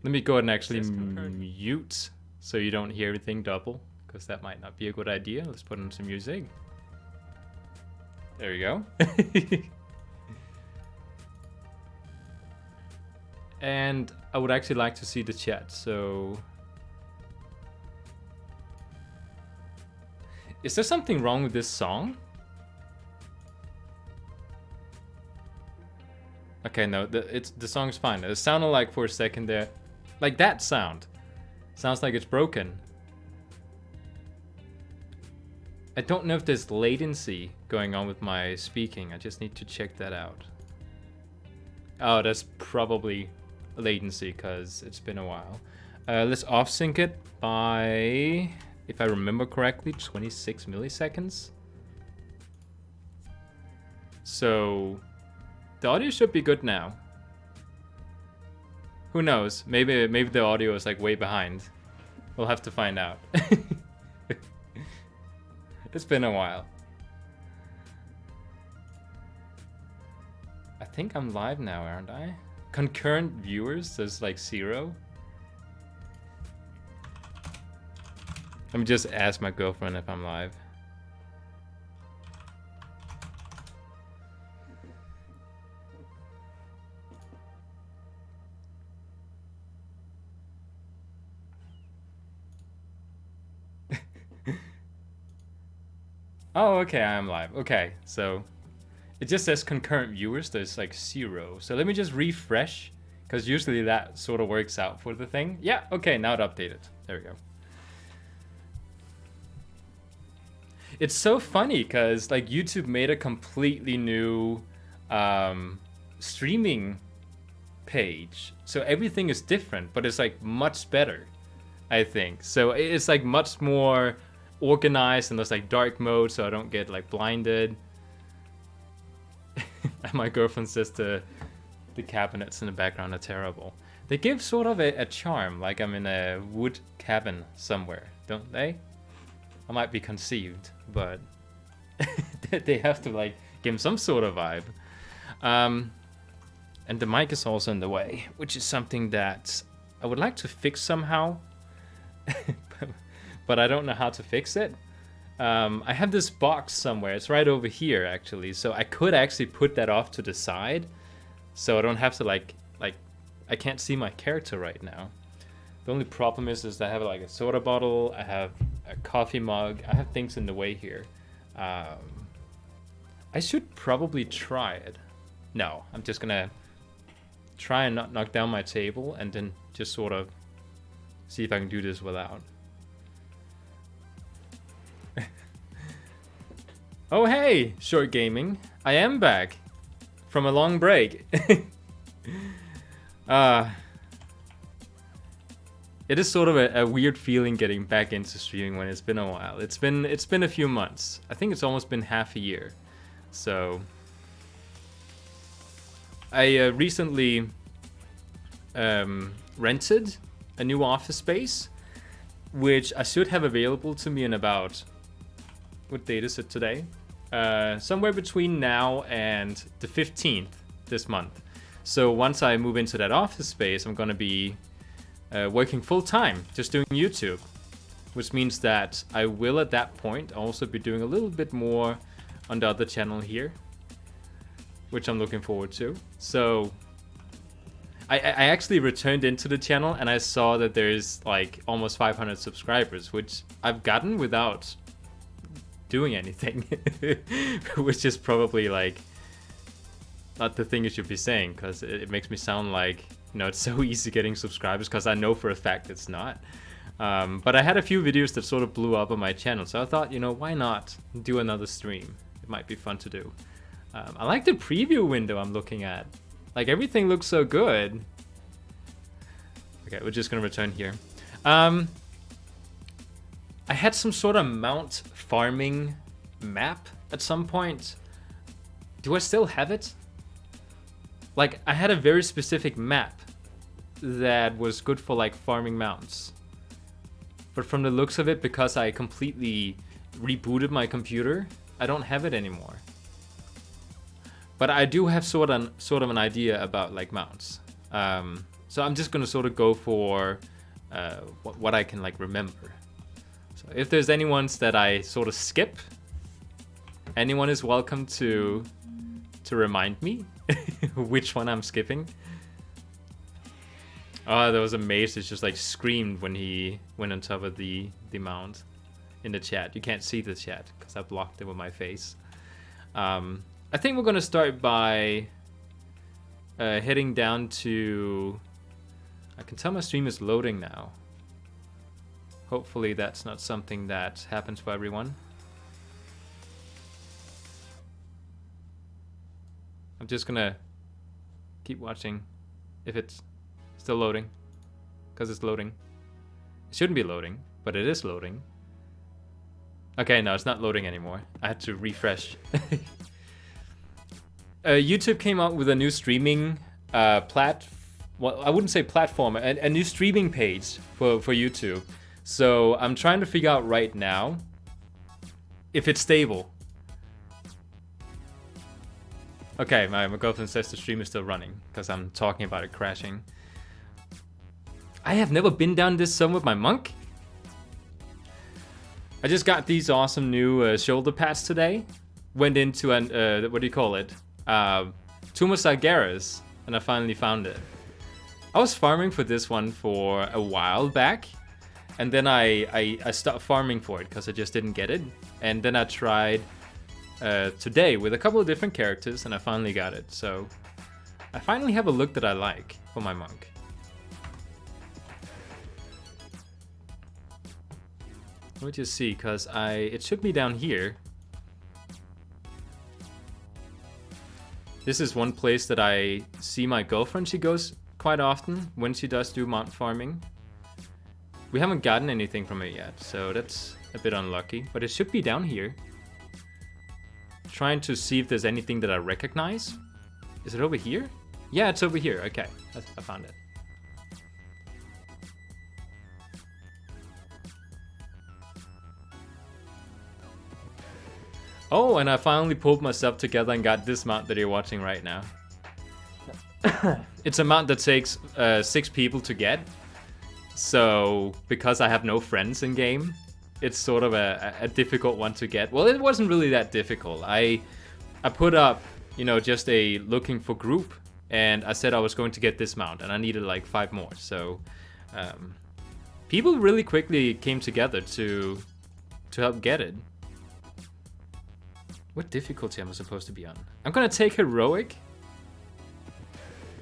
Let me go ahead and actually mute so you don't hear everything double, because that might not be a good idea. Let's put in some music. There you go. And I would actually like to see the chat, so... Is there something wrong with this song? Okay, no, the song's fine. It sounded like for a second there, like that sound. Sounds like it's broken. I don't know if there's latency going on with my speaking. I just need to check that out. Oh, that's probably latency because it's been a while. Let's off sync it by, if I remember correctly, 26 milliseconds. So the audio should be good now. Who knows? Maybe the audio is like way behind. We'll have to find out. It's been a while. I think I'm live now, aren't I? Concurrent viewers, there's like 0. Let me just ask my girlfriend if I'm live. Oh, okay, I am live. Okay, so it just says concurrent viewers. There's like 0. So let me just refresh, because usually that sort of works out for the thing. Yeah, okay, now it updated. There we go. It's so funny because like YouTube made a completely new streaming page. So everything is different, but it's like much better, I think. So it's like much more organized, and there's like dark mode so I don't get like blinded. And my girlfriend says the cabinets in the background are terrible. They give sort of a charm, like I'm in a wood cabin somewhere, don't they? I might be conceived, but they have to like give them some sort of vibe. And the mic is also in the way, which is something that I would like to fix somehow. But I don't know how to fix it. I have this box somewhere. It's right over here, actually. So I could actually put that off to the side, so I don't have to like I can't see my character right now. The only problem is I have like a soda bottle. I have a coffee mug. I have things in the way here. I should probably try it. No, I'm just gonna try and not knock down my table, and then just sort of see if I can do this without. Oh hey, Short Gaming. I am back from a long break. It is sort of a weird feeling getting back into streaming when it's been a while. It's been a few months. I think it's almost been half a year. So I recently rented a new office space, which I should have available to me in about, what date is it today? Somewhere between now and the 15th this month. So once I move into that office space, I'm going to be working full time, just doing YouTube, which means that I will at that point also be doing a little bit more on the other channel here, which I'm looking forward to. So I actually returned into the channel and I saw that there's like almost 500 subscribers, which I've gotten without doing anything, which is probably like not the thing you should be saying, because it makes me sound like, you know, it's so easy getting subscribers, because I know for a fact it's not. But I had a few videos that sort of blew up on my channel, so I thought, you know, why not do another stream? It might be fun to do. I like the preview window I'm looking at. Like, everything looks so good. Okay, we're just gonna return here. I had some sort of mount farming map at some point. Do I still have it? Like, I had a very specific map that was good for like farming mounts. But from the looks of it, because I completely rebooted my computer, I don't have it anymore. But I do have sort of an idea about like mounts. So I'm just gonna sort of go for what I can like remember. So if there's any ones that I sort of skip, anyone is welcome to remind me which one I'm skipping. Oh, there was a mace that just like screamed when he went on top of the mount in the chat. You can't see the chat because I blocked it with my face. I think we're gonna start by heading down to... I can tell my stream is loading now. Hopefully that's not something that happens for everyone. I'm just gonna keep watching if it's still loading, because it's loading. It shouldn't be loading, but it is loading. Okay, no, it's not loading anymore. I had to refresh. YouTube came out with a new streaming well, I wouldn't say platform, a new streaming page for YouTube. So I'm trying to figure out right now if it's stable. Okay, my girlfriend says the stream is still running because I'm talking about it crashing. I have never been down this zone with my monk. I just got these awesome new shoulder pads today. Went into an, what do you call it? Tumus Algaris, and I finally found it. I was farming for this one for a while back, and then I stopped farming for it because I just didn't get it. And then I tried today with a couple of different characters, and I finally got it. So I finally have a look that I like for my monk. Let me just see, because it should be down here. This is one place that I see my girlfriend. She goes quite often when she does do mount farming. We haven't gotten anything from it yet, so that's a bit unlucky. But it should be down here. Trying to see if there's anything that I recognize. Is it over here? Yeah, it's over here. Okay, I found it. Oh, and I finally pulled myself together and got this mount that you're watching right now. It's a mount that takes 6 people to get. So, because I have no friends in game, it's sort of a difficult one to get. Well, it wasn't really that difficult. I put up, you know, just a looking for group, and I said I was going to get this mount, and I needed like 5 more. So, people really quickly came together to help get it. What difficulty am I supposed to be on? I'm gonna take heroic,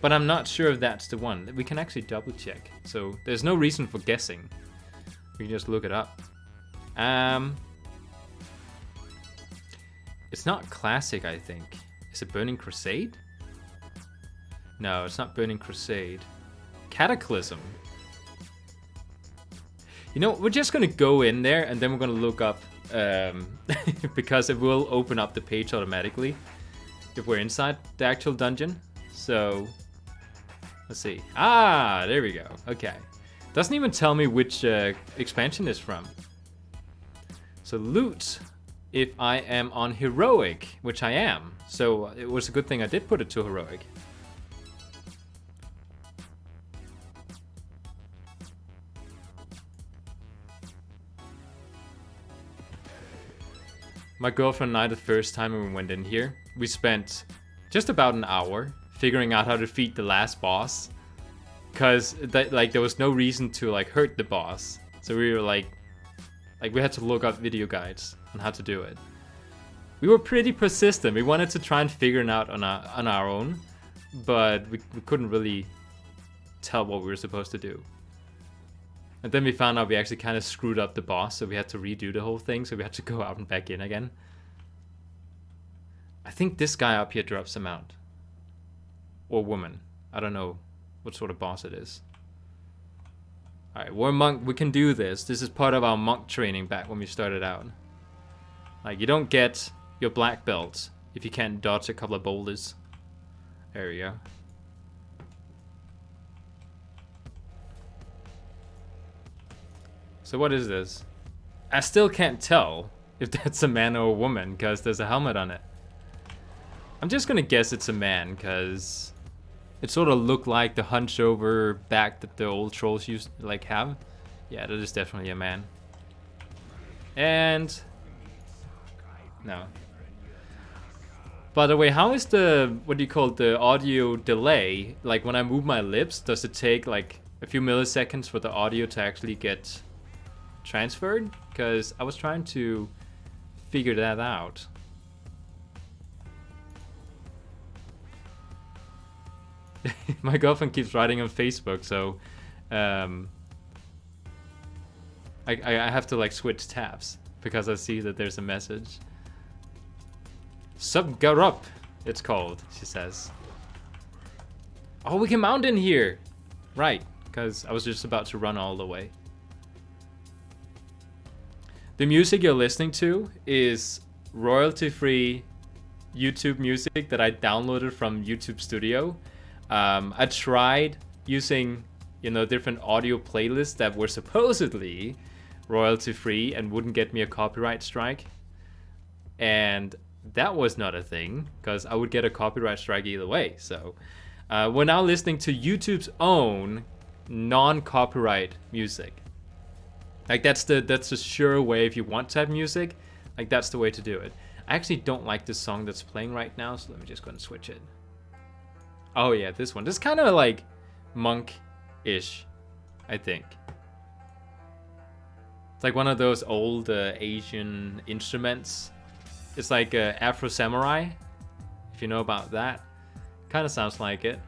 but I'm not sure if that's the one. We can actually double check. So there's no reason for guessing. We can just look it up. It's not classic, I think. Is it Burning Crusade? No, it's not Burning Crusade. Cataclysm. You know, we're just gonna go in there and then we're gonna look up because it will open up the page automatically if we're inside the actual dungeon. So let's see. Ah, there we go. Okay, doesn't even tell me which expansion is from. So loot if I am on heroic, which I am. So it was a good thing I did put it to heroic. My girlfriend and I, the first time when we went in here, we spent just about an hour figuring out how to defeat the last boss. Cause like there was no reason to like hurt the boss. So we were like we had to look up video guides on how to do it. We were pretty persistent. We wanted to try and figure it out on our own, but we couldn't really tell what we were supposed to do. And then we found out we actually kind of screwed up the boss, so we had to redo the whole thing, so we had to go out and back in again. I think this guy up here drops a mount. Or woman. I don't know what sort of boss it is. Alright, we're monk. We can do this. This is part of our monk training back when we started out. Like, you don't get your black belt if you can't dodge a couple of boulders. There we go. So what is this? I still can't tell if that's a man or a woman because there's a helmet on it. I'm just gonna guess it's a man because It sort of looked like the hunch over back that the old trolls used to like have. Yeah, that is definitely a man. And no. By the way, how is the, what do you call it, the audio delay? Like when I move my lips, does it take like a few milliseconds for the audio to actually get transferred? Because I was trying to figure that out. My girlfriend keeps writing on Facebook, so I have to like switch tabs because I see that there's a message. Subgarup, it's called, she says. Oh, we can mount in here. Right, because I was just about to run all the way. The music you're listening to is royalty-free YouTube music that I downloaded from YouTube Studio. I tried using, you know, different audio playlists that were supposedly royalty-free and wouldn't get me a copyright strike. And that was not a thing, because I would get a copyright strike either way. So we're now listening to YouTube's own non-copyright music. Like that's the sure way if you want to have music. Like that's the way to do it. I actually don't like this song that's playing right now, so let me just go and switch it. Oh yeah, this one. This is kind of like monk-ish, I think. It's like one of those old Asian instruments. It's like Afro Samurai, if you know about that. Kind of sounds like it.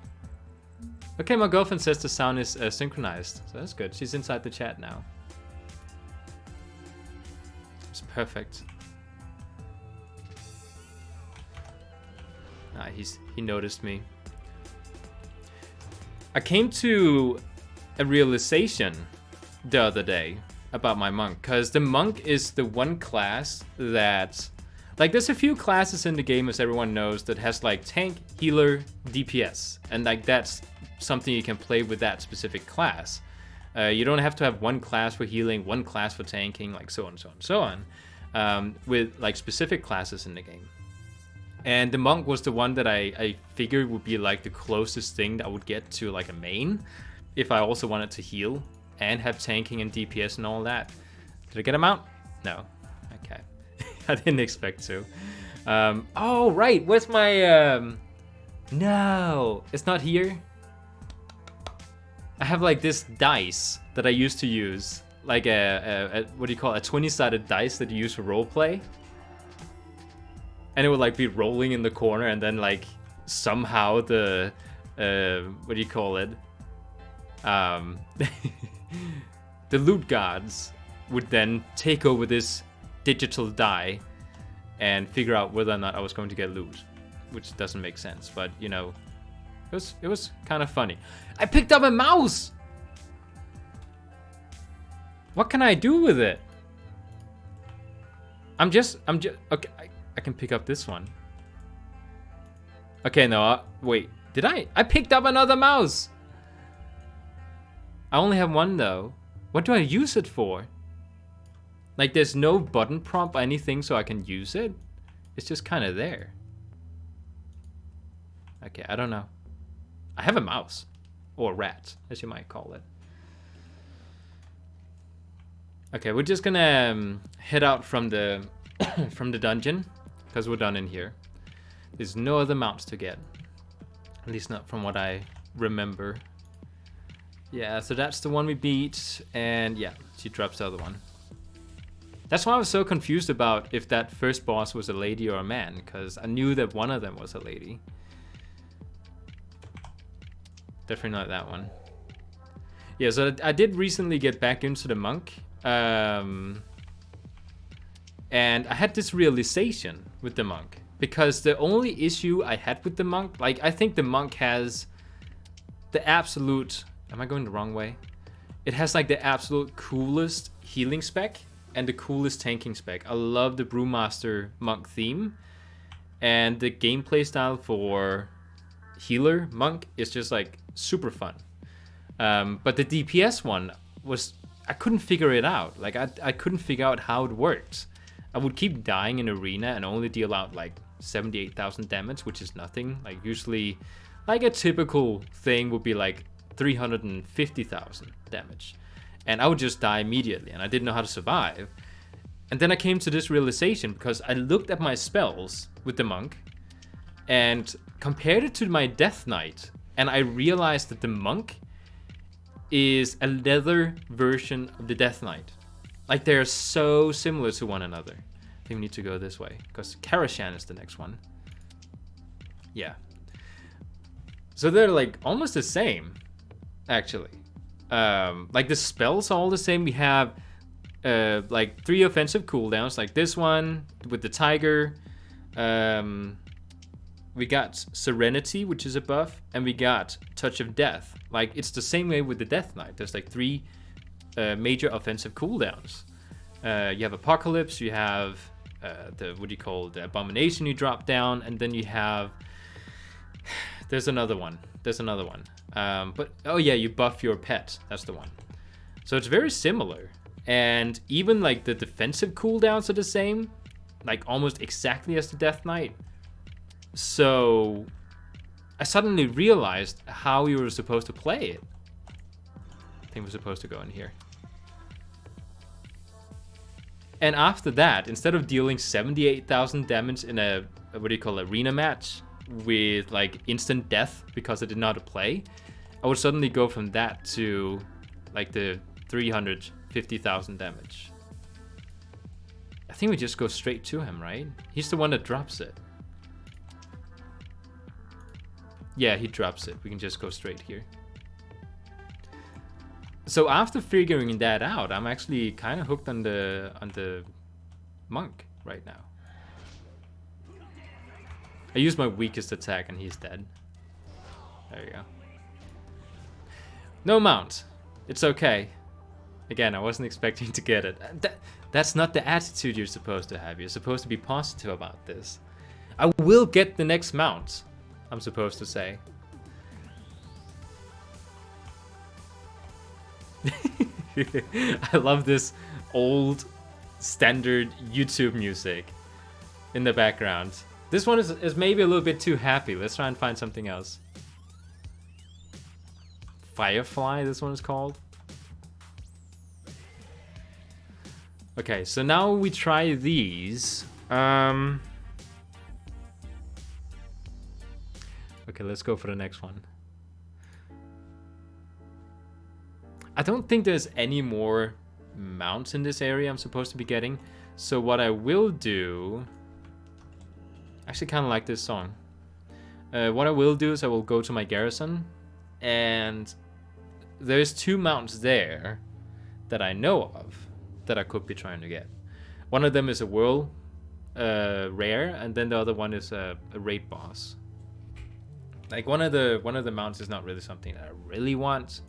Okay, my girlfriend says the sound is synchronized, so that's good. She's inside the chat now. It's perfect. Ah, he noticed me. I came to a realization the other day about my monk, because the monk is the one class that, like, there's a few classes in the game, as everyone knows, that has like tank, healer, DPS, and like that's something you can play with that specific class. You don't have to have one class for healing, one class for tanking, like so on and so on and so on, with like specific classes in the game. And the monk was the one that I figured would be like the closest thing that I would get to like a main if I also wanted to heal and have tanking and DPS and all that. Did I get him out? No. Okay. I didn't expect to. Oh, right. Where's my... No, it's not here. I have like this dice that I used to use. Like a what do you call it? A 20-sided dice that you use for roleplay. And it would like be rolling in the corner, and then like somehow the what do you call it? The loot gods would then take over this digital die and figure out whether or not I was going to get loot, which doesn't make sense, but you know, it was kind of funny. I picked up a mouse. What can I do with it? I'm just okay. I can pick up this one. Okay, no, wait. Did I? I picked up another mouse. I only have one though. What do I use it for? Like there's no button prompt or anything so I can use it. It's just kind of there. Okay, I don't know. I have a mouse. Or a rat, as you might call it. Okay, we're just gonna head out from the from the dungeon. Because we're done in here. There's no other mounts to get. At least not from what I remember. Yeah, so that's the one we beat. And yeah, she drops the other one. That's why I was so confused about if that first boss was a lady or a man. Because I knew that one of them was a lady. Definitely not that one. Yeah, so I did recently get back into the monk. And I had this realization with the monk, because the only issue I had with the monk, like I think the monk has the absolute, am I going the wrong way? It has like the absolute coolest healing spec and the coolest tanking spec. I love the Brewmaster monk theme, and the gameplay style for healer monk is just like super fun. But the DPS one was, I couldn't figure it out. Like I couldn't figure out how it worked. I would keep dying in arena and only deal out like 78,000 damage, which is nothing. Like usually Like a typical thing would be like 350,000 damage. And I would just die immediately, and I didn't know how to survive. And then I came to this realization because I looked at my spells with the monk and compared it to my Death Knight, and I realized that the monk is a leather version of the Death Knight. Like, they're so similar to one another. I think we need to go this way because Karashan is the next one. Yeah. So they're like almost the same, actually. Like the spells are all the same. We have like 3 offensive cooldowns, like this one with the tiger. We got Serenity, which is a buff, and we got Touch of Death. Like, it's the same way with the Death Knight. There's like 3 major offensive cooldowns. You have Apocalypse, you have the Abomination you drop down, and then you have... There's another one. But, oh yeah, you buff your pet. That's the one. So it's very similar. And even like the defensive cooldowns are the same. Like almost exactly as the Death Knight. So I suddenly realized how you were supposed to play it. I think we're supposed to go in here. And after that, instead of dealing 78,000 damage in a arena match with like instant death because I did not know how to play, I would suddenly go from that to like the 350,000 damage. I think we just go straight to him, right? He's the one that drops it. Yeah, he drops it. We can just go straight here. So after figuring that out, I'm actually kind of hooked on the monk right now. I use my weakest attack and he's dead. There you go. No mount. It's okay. Again, I wasn't expecting to get it. That's not the attitude you're supposed to have. You're supposed to be positive about this. I will get the next mount, I'm supposed to say. I love this old standard YouTube music in the background. This one is maybe a little bit too happy. Let's try and find something else. Firefly, this one is called. Okay, so now we try these. Okay, let's go for the next one. I don't think there's any more mounts in this area I'm supposed to be getting. So what I will do... I actually kind of like this song. What I will do is I will go to my garrison. And there's 2 mounts there that I know of that I could be trying to get. One of them is a world rare, and then the other one is a raid boss. Like one of the mounts is not really something that I really want,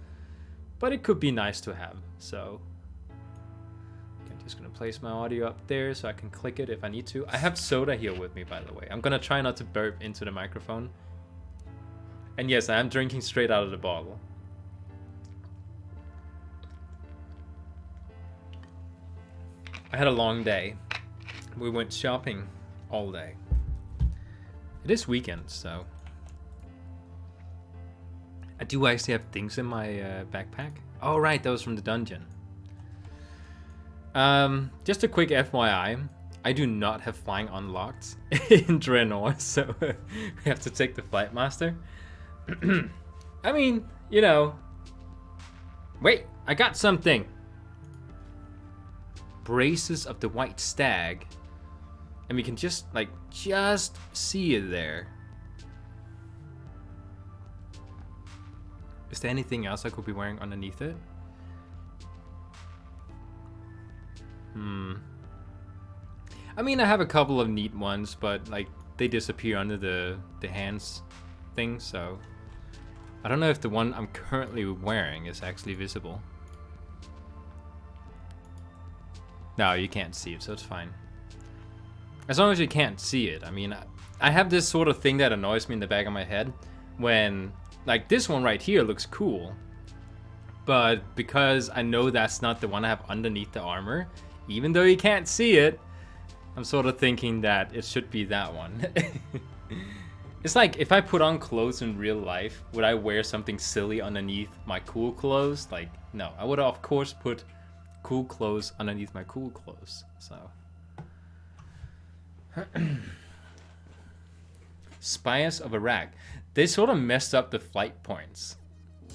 but it could be nice to have. So I'm just gonna place my audio up there so I can click it if I need to. I have soda here with me, by the way. I'm gonna try not to burp into the microphone. And yes, I am drinking straight out of the bottle. I had a long day. We went shopping all day. It is weekend, so... I do actually have things in my backpack. Oh, right, that was from the dungeon. Just a quick FYI. I do not have flying unlocked in Draenor, so we have to take the Flight Master. I mean, you know... Wait, I got something! Braces of the White Stag. And we can just see it there. Is there anything else I could be wearing underneath it? I mean, I have a couple of neat ones, but like they disappear under the hands thing, so I don't know if the one I'm currently wearing is actually visible. No, you can't see it, so it's fine. As long as you can't see it. I mean, I have this sort of thing that annoys me in the back of my head when, like, this one right here looks cool, but because I know that's not the one I have underneath the armor, even though you can't see it, I'm sort of thinking that it should be that one. It's like if I put on clothes in real life, would I wear something silly underneath my cool clothes? Like, no. I would of course put cool clothes underneath my cool clothes. So Spires of Iraq. They sort of messed up the flight points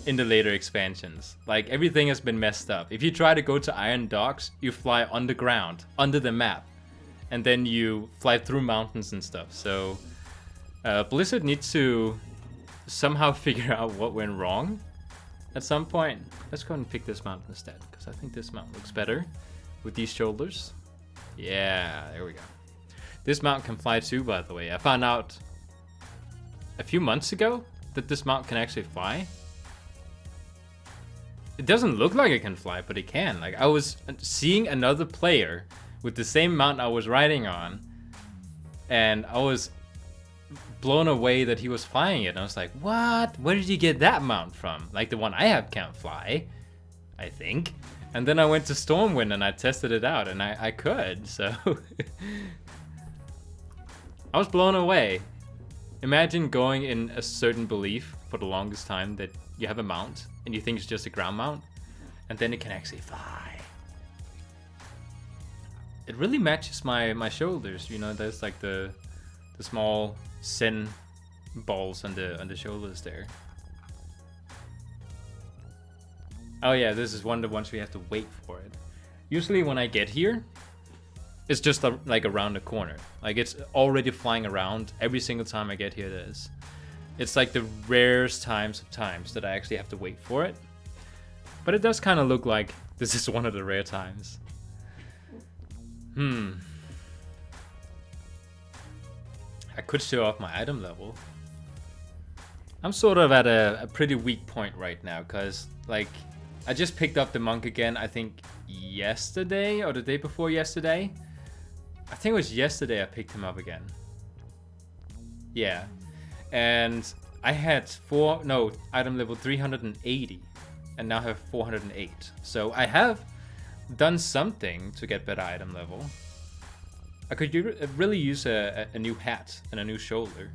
in the later expansions. Like, everything has been messed up. If you try to go to Iron Docks, you fly underground, under the map. And then you fly through mountains and stuff. So Blizzard needs to somehow figure out what went wrong at some point. Let's go and pick this mount instead, because I think this mount looks better with these shoulders. Yeah, there we go. This mount can fly too, by the way. I found out a few months ago that this mount can actually fly. It doesn't look like it can fly, but it can. Like, I was seeing another player with the same mount I was riding on, and I was blown away that he was flying it. And I was like, what? Where did you get that mount from? Like, the one I have can't fly, I think. And then I went to Stormwind and I tested it out, and I could, so I was blown away. Imagine going in a certain belief for the longest time that you have a mount and you think it's just a ground mount, and then it can actually fly. It really matches my shoulders, you know. There's like the small Sen balls on the shoulders there. Oh yeah, this is one of the ones we have to wait for it. Usually when I get here, it's just like around the corner. Like, it's already flying around every single time I get here. It is. It's like the rarest times that I actually have to wait for it. But it does kind of look like this is one of the rare times. I could show off my item level. I'm sort of at a pretty weak point right now, because, like, I just picked up the monk again, I think yesterday or the day before yesterday. I think it was yesterday I picked him up again. Yeah. And I had item level 380, and now have 408. So I have done something to get better item level. I could really use a new hat and a new shoulder.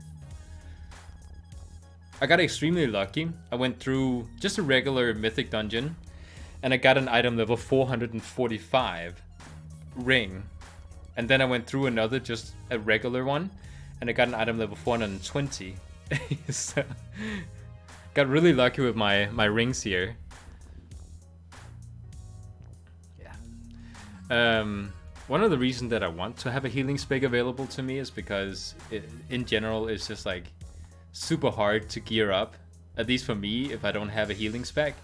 I got extremely lucky. I went through just a regular mythic dungeon, and I got an item level 445 ring. And then I went through another, just a regular one, and I got an item level 420. So, got really lucky with my rings here. Yeah. One of the reasons that I want to have a healing spec available to me is because in general it's just like super hard to gear up, at least for me, if I don't have a healing spec.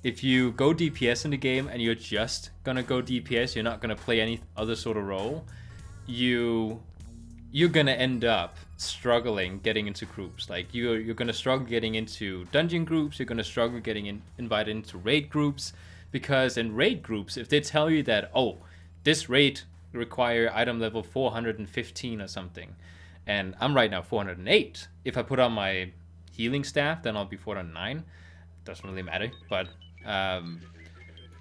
If you go DPS in the game and you're just gonna go DPS, you're not gonna play any other sort of role, you're gonna end up struggling getting into groups. Like, you're gonna struggle getting into dungeon groups, you're gonna struggle getting invited into raid groups, because in raid groups, if they tell you that, oh, this raid require item level 415 or something, and I'm right now 408. If I put on my healing staff, then I'll be 409. Doesn't really matter, but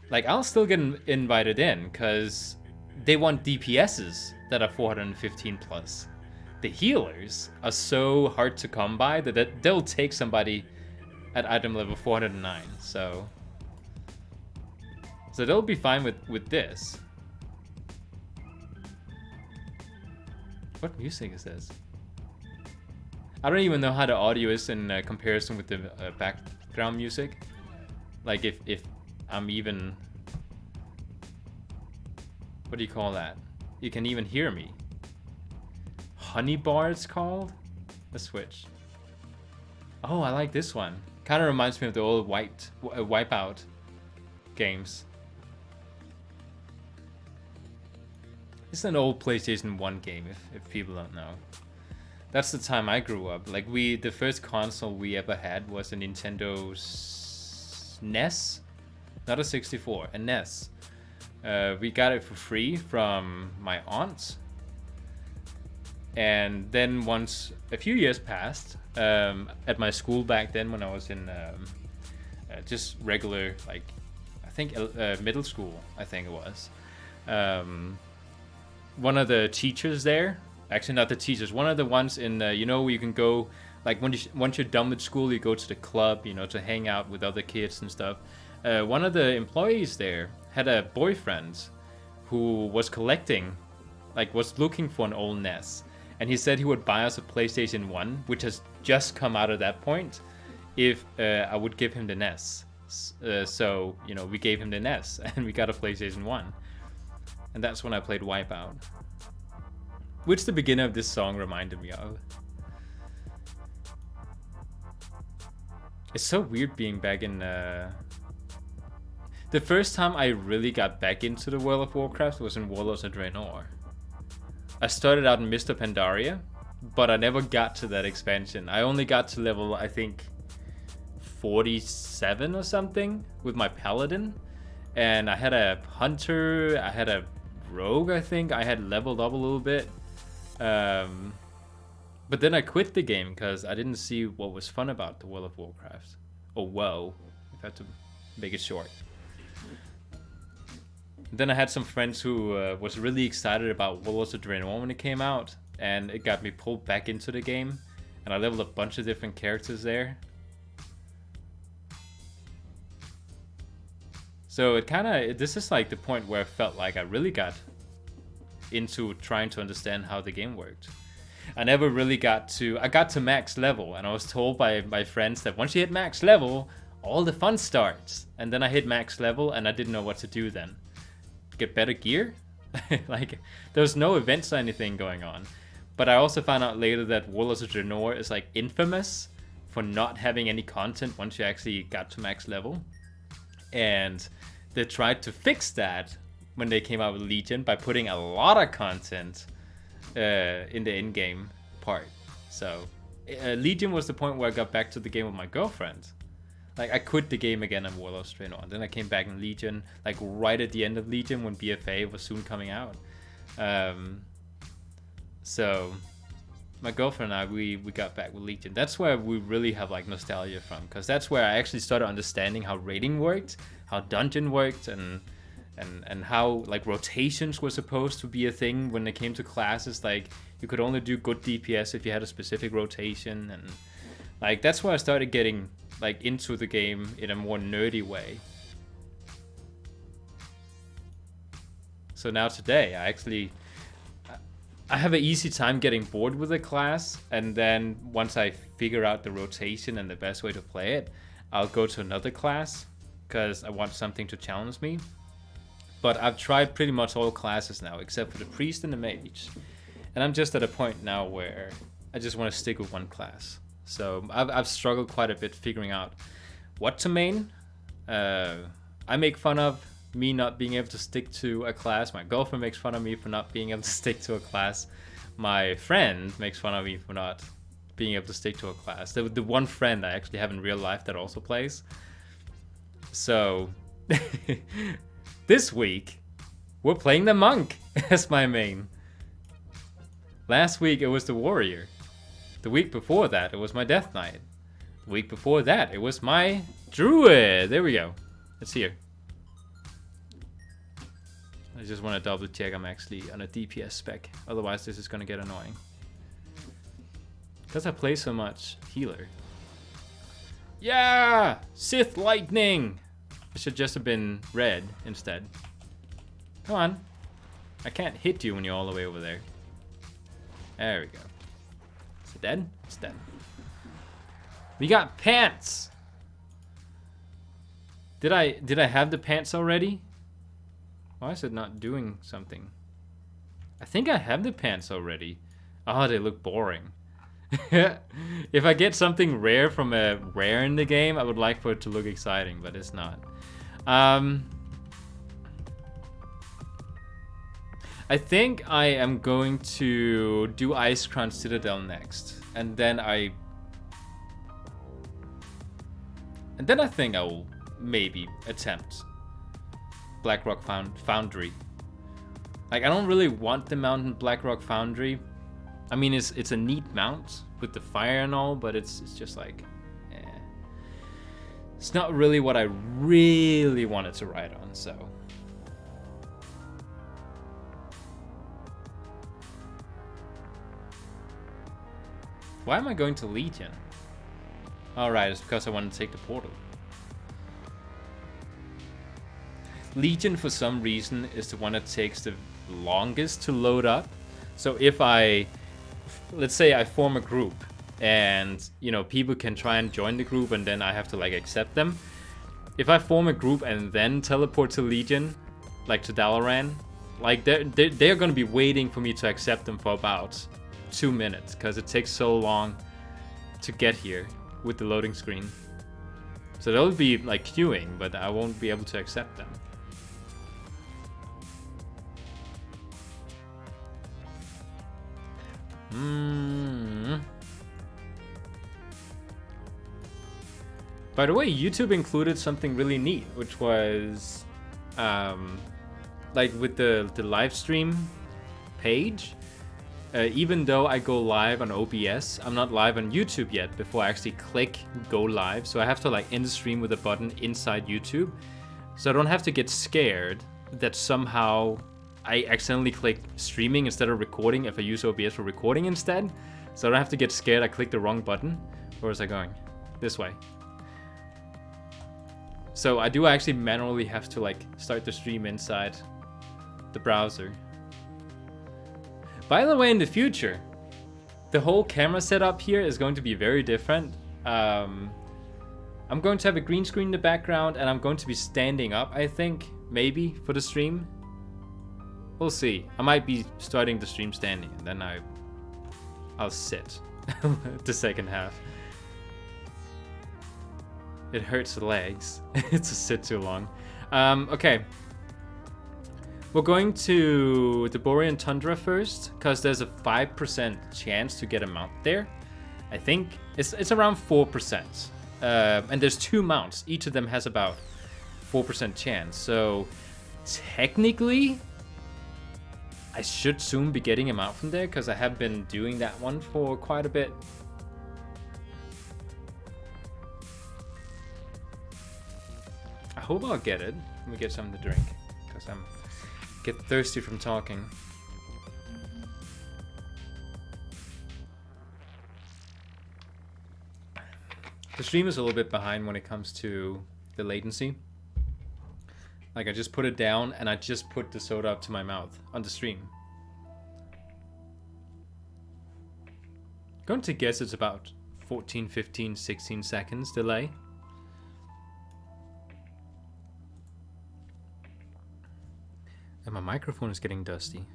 like, I'll still get invited in because they want DPSs that are 415 plus. The healers are so hard to come by that they'll take somebody at item level 409. So they'll be fine with this. What music is this? I don't even know how the audio is in comparison with the background music. Like, if I'm even... What do you call that? You can even hear me. Honey Bar it's called? Let's switch. Oh, I like this one. Kind of reminds me of the old Wipeout games. It's an old PlayStation 1 game, if people don't know. That's the time I grew up. Like, the first console we ever had was a Nintendo NES, not a 64, a NES. We got it for free from my aunt. And then once a few years passed, at my school back then, when I was in just regular, like, I think middle school, I think it was. One of the teachers there Actually, not the teachers. One of the ones in, you know, you can go, like once you're done with school, you go to the club, you know, to hang out with other kids and stuff. One of the employees there had a boyfriend who was collecting, like was looking for an old NES. And he said he would buy us a PlayStation 1, which has just come out at that point, if I would give him the NES. So, you know, we gave him the NES and we got a PlayStation 1. And that's when I played Wipeout. Which the beginning of this song reminded me of. It's so weird being back in... The first time I really got back into the World of Warcraft was in Warlords of Draenor. I started out in Mr. Pandaria, but I never got to that expansion. I only got to level, I think, 47 or something with my Paladin. And I had a Hunter, I had a Rogue, I think. I had leveled up a little bit. But then I quit the game because I didn't see what was fun about the World of Warcraft. Or WoW, if I had to make it short. Then I had some friends who was really excited about Warlords of Draenor when it came out, and it got me pulled back into the game, and I leveled a bunch of different characters there. So it kind of, this is like the point where I felt like I really got into trying to understand how the game worked. I never really got to max level, and I was told by my friends that once you hit max level, all the fun starts. And then I hit max level and I didn't know what to do then. Get better gear? Like, there was no events or anything going on. But I also found out later that Warlords of Draenor is like infamous for not having any content once you actually got to max level. And they tried to fix that when they came out with Legion by putting a lot of content in the in-game part. So Legion was the point where I got back to the game with my girlfriend. Like, I quit the game again on Warlords of Draenor, and then I came back in Legion, like right at the end of Legion when BFA was soon coming out. So my girlfriend and I, we got back with Legion. That's where we really have like nostalgia from, because that's where I actually started understanding how raiding worked, how dungeon worked, and how like rotations were supposed to be a thing when it came to classes. Like, you could only do good DPS if you had a specific rotation, and like that's where I started getting like into the game in a more nerdy way. So now today I have an easy time getting bored with a class, and then once I figure out the rotation and the best way to play it, I'll go to another class because I want something to challenge me. But I've tried pretty much all classes now except for the priest and the mage, and I'm just at a point now where I just want to stick with one class. So I've struggled quite a bit figuring out what to main. I make fun of me not being able to stick to a class. My girlfriend makes fun of me for not being able to stick to a class. My friend makes fun of me for not being able to stick to a class. The one friend I actually have in real life that also plays. So this week we're playing the monk as my main. Last week it was the warrior. The week before that, it was my Death Knight. The week before that, it was my Druid. There we go. It's here. I just want to double check I'm actually on a DPS spec. Otherwise, this is going to get annoying. Because I play so much healer. Yeah! Sith Lightning! It should just have been red instead. Come on. I can't hit you when you're all the way over there. There we go. Is it dead? It's dead. We got pants! Did I have the pants already? Why is it not doing something? I think I have the pants already. Oh, they look boring. If I get something rare from a rare in the game, I would like for it to look exciting, but it's not. I think I am going to do Icecrown Citadel next, and then I think I will maybe attempt Blackrock Foundry. Like, I don't really want the mount in Blackrock Foundry. I mean, it's a neat mount with the fire and all, but it's just like, it's not really what I really wanted to ride on, so. Why am I going to Legion? Alright, it's because I want to take the portal. Legion, for some reason, is the one that takes the longest to load up. So if let's say I form a group, and, you know, people can try and join the group, and then I have to, like, accept them. If I form a group and then teleport to Legion, like to Dalaran, like, they're gonna be waiting for me to accept them for about 2 minutes, because it takes so long to get here with the loading screen. So they'll be, like, queuing, but I won't be able to accept them. By the way, YouTube included something really neat, which was like with the live stream page. Even though I go live on OBS, I'm not live on YouTube yet before I actually click go live. So I have to, like, end the stream with a button inside YouTube. So I don't have to get scared that somehow I accidentally click streaming instead of recording if I use OBS for recording instead. So I don't have to get scared I clicked the wrong button. Where was I going? This way. So I do actually manually have to, like, start the stream inside the browser. By the way, in the future, the whole camera setup here is going to be very different. I'm going to have a green screen in the background, and I'm going to be standing up, I think, maybe, for the stream. We'll see. I might be starting the stream standing, and then I'll sit the second half. It hurts the legs to sit too long. Okay. We're going to the Borean Tundra first, because there's a 5% chance to get a mount there. I think it's around 4%. And there's 2 mounts. Each of them has about 4% chance. So technically, I should soon be getting a mount from there, because I have been doing that one for quite a bit. I hope I'll get it. Let me get something to drink, because I'm get thirsty from talking. The stream is a little bit behind when it comes to the latency. Like, I just put it down and I just put the soda up to my mouth on the stream. Going to guess it's about 14, 15, 16 seconds delay. And my microphone is getting dusty.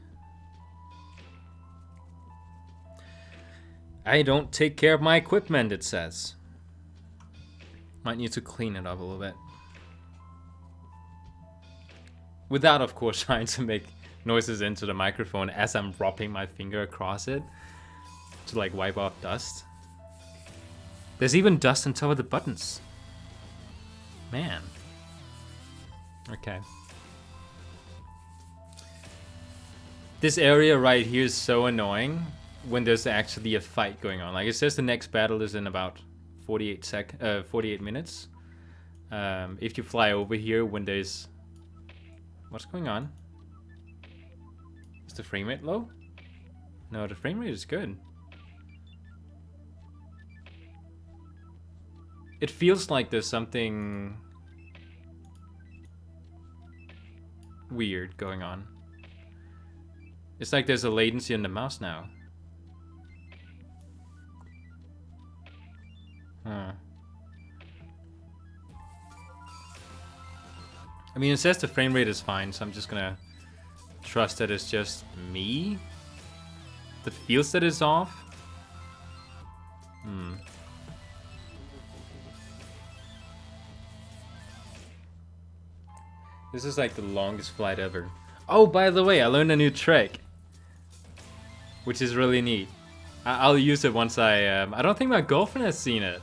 I don't take care of my equipment, it says. Might need to clean it up a little bit. Without, of course, trying to make noises into the microphone as I'm rubbing my finger across it to, like, wipe off dust. There's even dust on top of the buttons. Man. Okay. This area right here is so annoying when there's actually a fight going on. Like, it says the next battle is in about 48 minutes. If you fly over here when there's... What's going on? Is the frame rate low? No, the frame rate is good. It feels like there's something weird going on. It's like there's a latency in the mouse now. Huh. I mean, it says the frame rate is fine, so I'm just gonna trust that it's just me that feels that it's off. This is like the longest flight ever. Oh, by the way, I learned a new trick, which is really neat. I'll use it once I don't think my girlfriend has seen it.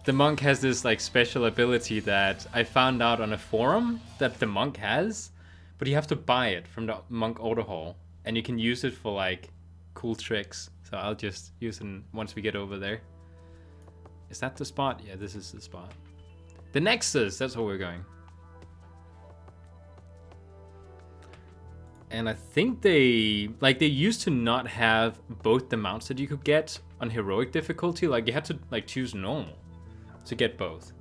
The monk has this, like, special ability that I found out on a forum that the monk has, but you have to buy it from the monk order hall, and you can use it for, like, cool tricks. So I'll just use it once we get over there. Is that the spot? Yeah, this is the spot. The Nexus, that's where we're going. And I think they used to not have both the mounts that you could get on heroic difficulty. Like you had to like choose normal to get both,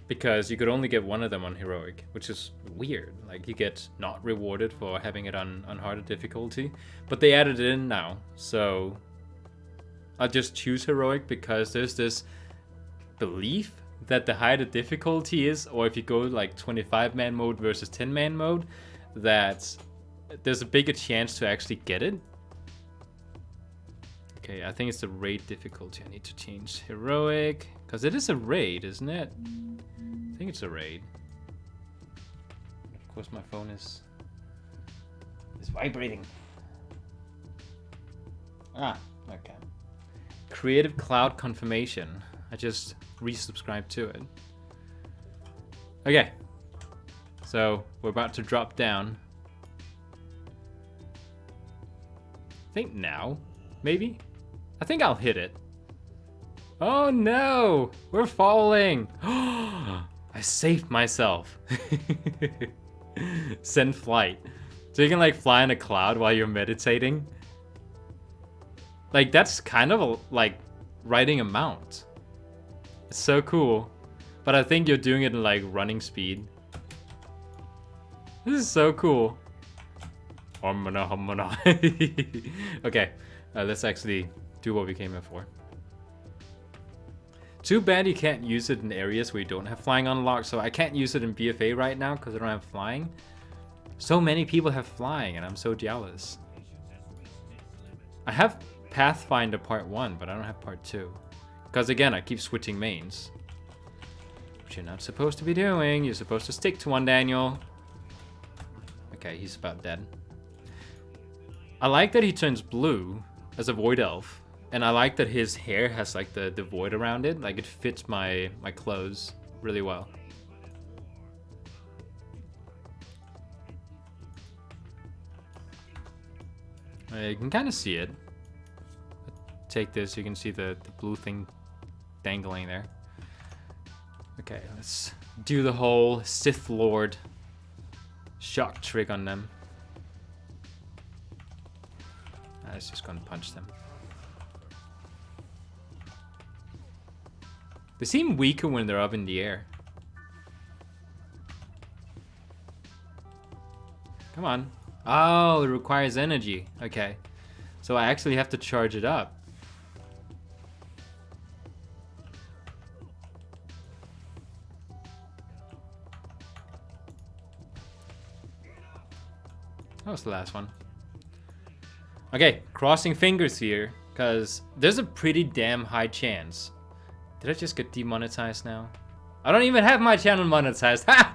because you could only get one of them on heroic, which is weird. Like you get not rewarded for having it on harder difficulty, but they added it in now, so I'll just choose heroic because there's this belief that the higher the difficulty is, or if you go like 25-man mode versus 10-man mode, that there's a bigger chance to actually get it. Okay, I think it's the raid difficulty. I need to change heroic, because it is a raid, isn't it? I think it's a raid. Of course my phone is vibrating. Ah, okay. Creative Cloud Confirmation. I just resubscribed to it. Okay. So we're about to drop down. I think now, maybe? I think I'll hit it. Oh no! We're falling! I saved myself. Send flight. So you can like fly in a cloud while you're meditating. Like that's kind of like riding a mount. It's so cool. But I think you're doing it in like running speed. This is so cool. Okay, let's actually do what we came here for. Too bad you can't use it in areas where you don't have flying unlocked. So I can't use it in BFA right now because I don't have flying. So many people have flying and I'm so jealous. I have Pathfinder Part 1, but I don't have Part 2. Because again, I keep switching mains. Which you're not supposed to be doing. You're supposed to stick to one, Daniel. Okay, he's about dead. I like that he turns blue as a Void Elf. And I like that his hair has like the void around it. Like it fits my clothes really well. You can kind of see it. Take this, you can see the blue thing dangling there. Okay, let's do the whole Sith Lord shock trick on them. It's just gonna punch them. They seem weaker when they're up in the air. Come on. Oh, it requires energy. Okay. So I actually have to charge it up. That was the last one. Okay, crossing fingers here, because there's a pretty damn high chance. Did I just get demonetized now? I don't even have my channel monetized. Ha!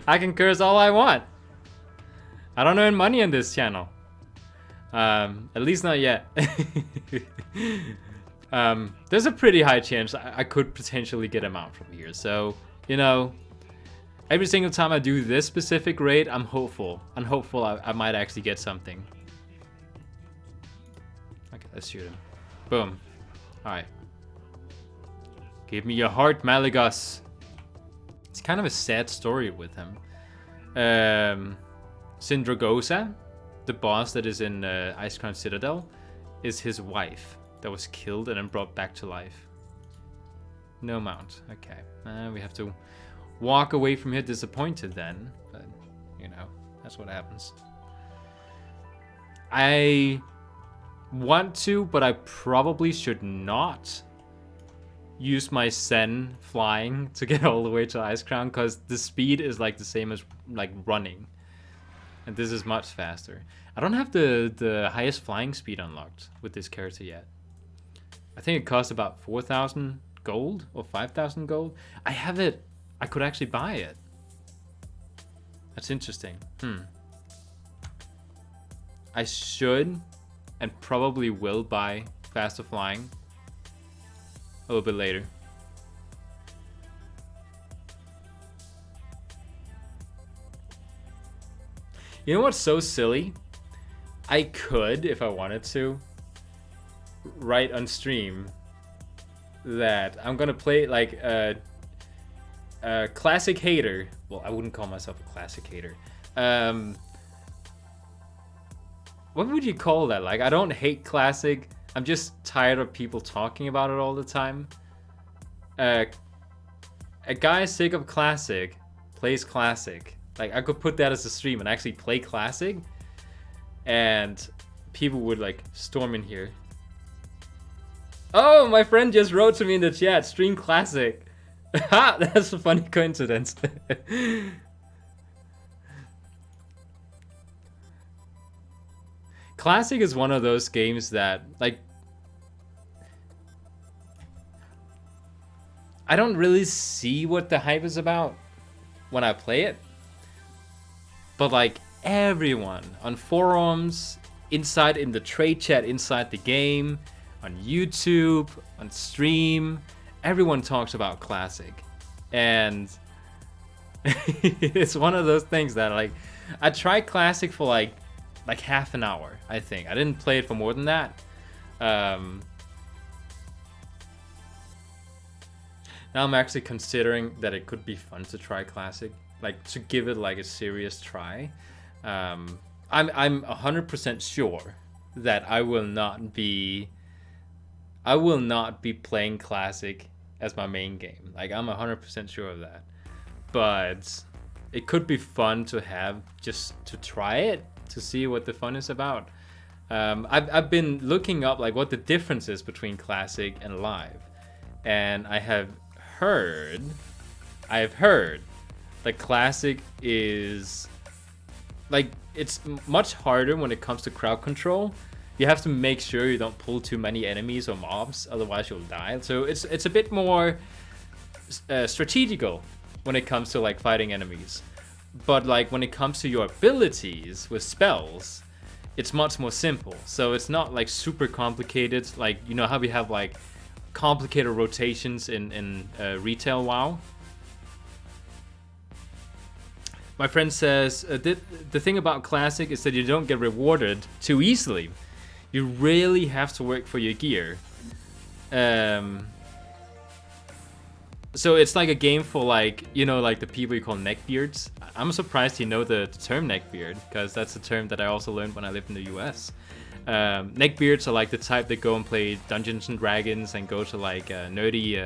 I can curse all I want. I don't earn money on this channel. At least not yet. There's a pretty high chance I could potentially get him out from here. So, you know, every single time I do this specific raid, I'm hopeful. I'm hopeful I might actually get something. Okay, let's shoot him. Boom. Alright. Give me your heart, Malygos. It's kind of a sad story with him. Syndragosa, the boss that is in Icecrown Citadel, is his wife that was killed and then brought back to life. No mount. Okay. We have to walk away from here disappointed then. But, you know, that's what happens. I want to, but I probably should not use my Sen flying to get all the way to Icecrown, because the speed is like the same as like running. And this is much faster. I don't have the highest flying speed unlocked with this character yet. I think it costs about 4,000 gold or 5,000 gold. I have it. I could actually buy it. That's interesting. I should and probably will buy faster flying a little bit later. You know what's so silly? I could, if I wanted to, write on stream that I'm gonna play like a classic hater. Well, I wouldn't call myself a classic hater. What would you call that? Like, I don't hate classic, I'm just tired of people talking about it all the time. A guy sick of Classic plays Classic. Like, I could put that as a stream and actually play Classic, and people would like storm in here. Oh, my friend just wrote to me in the chat, stream Classic. Ha, that's a funny coincidence. Classic is one of those games that, like, I don't really see what the hype is about when I play it. But like, everyone on forums, inside in the trade chat inside the game, on YouTube, on stream, everyone talks about Classic. And it's one of those things that, like, I tried Classic for like half an hour, I think. I didn't play it for more than that. Now I'm actually considering that it could be fun to try Classic, like to give it like a serious try. I'm 100% sure that I will not be playing Classic as my main game. Like, I'm 100% sure of that. But it could be fun to have, just to try it, to see what the fun is about. I've been looking up like what the difference is between Classic and Live, and I've heard that Classic is like, it's much harder when it comes to crowd control. You have to make sure you don't pull too many enemies or mobs, otherwise you'll die. So it's a bit more strategical when it comes to like fighting enemies. But like when it comes to your abilities with spells, it's much more simple. So it's not like super complicated. Like, you know how we have like complicated rotations in retail WoW? My friend says the thing about Classic is that you don't get rewarded too easily. You really have to work for your gear. So it's like a game for, like, you know, like the people you call neckbeards. I'm surprised you know the term neckbeard, because that's a term that I also learned when I lived in the US. Neckbeards are like the type that go and play Dungeons and Dragons and go to like nerdy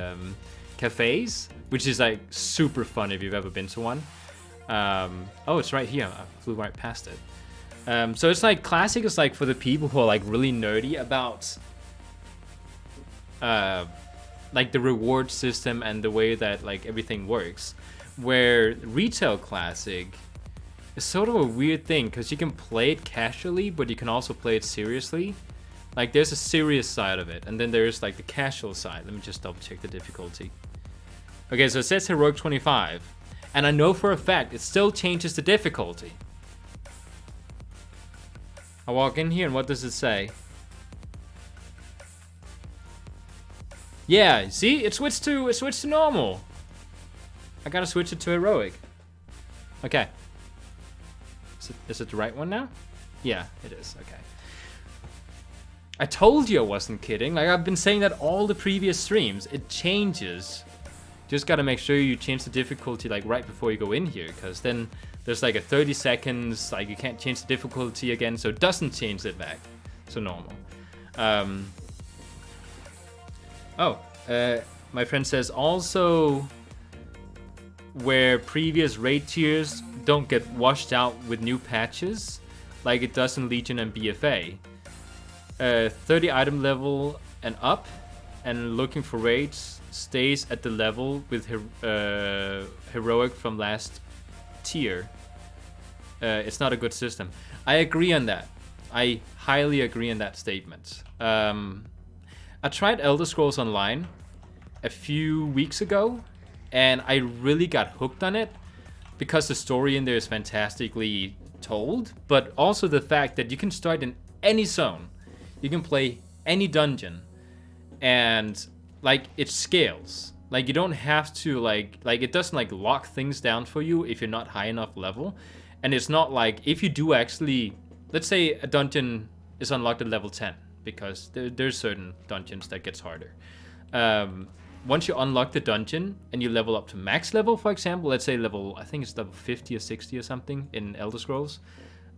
cafes, which is like super fun if you've ever been to one. Oh, it's right here. I flew right past it. So it's like Classic is like for the people who are like really nerdy about like the reward system and the way that like everything works. Where retail Classic is sort of a weird thing, because you can play it casually, but you can also play it seriously. Like, there's a serious side of it, and then there's like the casual side. Let me just double check the difficulty. Okay, so it says Heroic 25, and I know for a fact it still changes the difficulty. I walk in here, and what does it say? Yeah, see, it switched to normal. I gotta switch it to Heroic. Okay. Is it the right one now? Yeah, it is. Okay. I told you I wasn't kidding. Like, I've been saying that all the previous streams. It changes. Just gotta make sure you change the difficulty like right before you go in here, because then there's like a 30 seconds, like you can't change the difficulty again, so it doesn't change it back to normal. My friend says also where previous raid tiers don't get washed out with new patches, like it does in Legion and BFA. 30 item level and up, and looking for raids stays at the level with Heroic from last tier. It's not a good system. I agree on that. I highly agree on that statement. I tried Elder Scrolls Online a few weeks ago, and I really got hooked on it because the story in there is fantastically told, but also the fact that you can start in any zone, you can play any dungeon, and like it scales. Like, you don't have to like it doesn't like lock things down for you if you're not high enough level. And it's not like, if you do actually, let's say a dungeon is unlocked at level 10, because there's certain dungeons that gets harder. Once you unlock the dungeon and you level up to max level, for example, let's say level, I think it's level 50 or 60 or something in Elder Scrolls,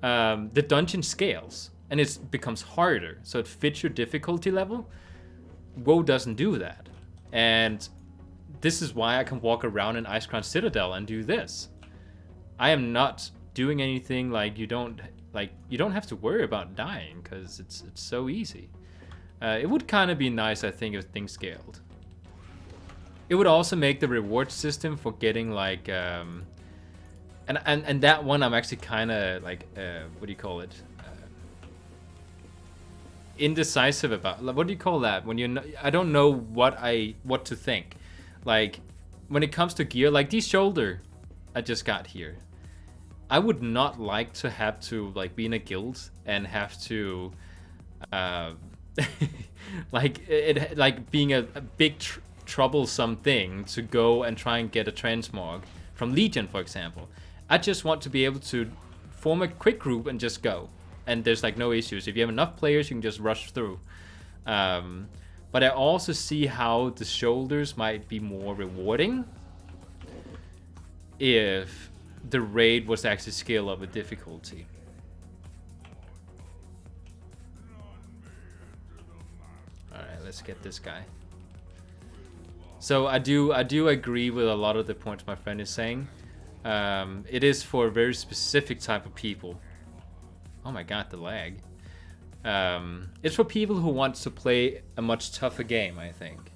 the dungeon scales. and it becomes harder, so it fits your difficulty level. WoW doesn't do that, and this is why I can walk around in Icecrown Citadel and do this. I am not doing anything like you don't have to worry about dying, because it's so easy. It would kind of be nice, I think, if things scaled. It would also make the reward system for getting like and that one I'm actually kind of like what do you call it? Indecisive about. What do you call that when you're I don't know what to think. Like when it comes to gear, like these shoulder I just got here, I would not like to have to like be in a guild and have to like being a big troublesome thing to go and try and get a transmog from Legion, for example. I just want to be able to form a quick group and just go, and there's like no issues. If you have enough players, you can just rush through. But I also see how the shoulders might be more rewarding if the raid was actually scale up with difficulty. Alright, let's get this guy. So I do agree with a lot of the points my friend is saying. It is for a very specific type of people. Oh my god, the lag. It's for people who want to play a much tougher game, I think.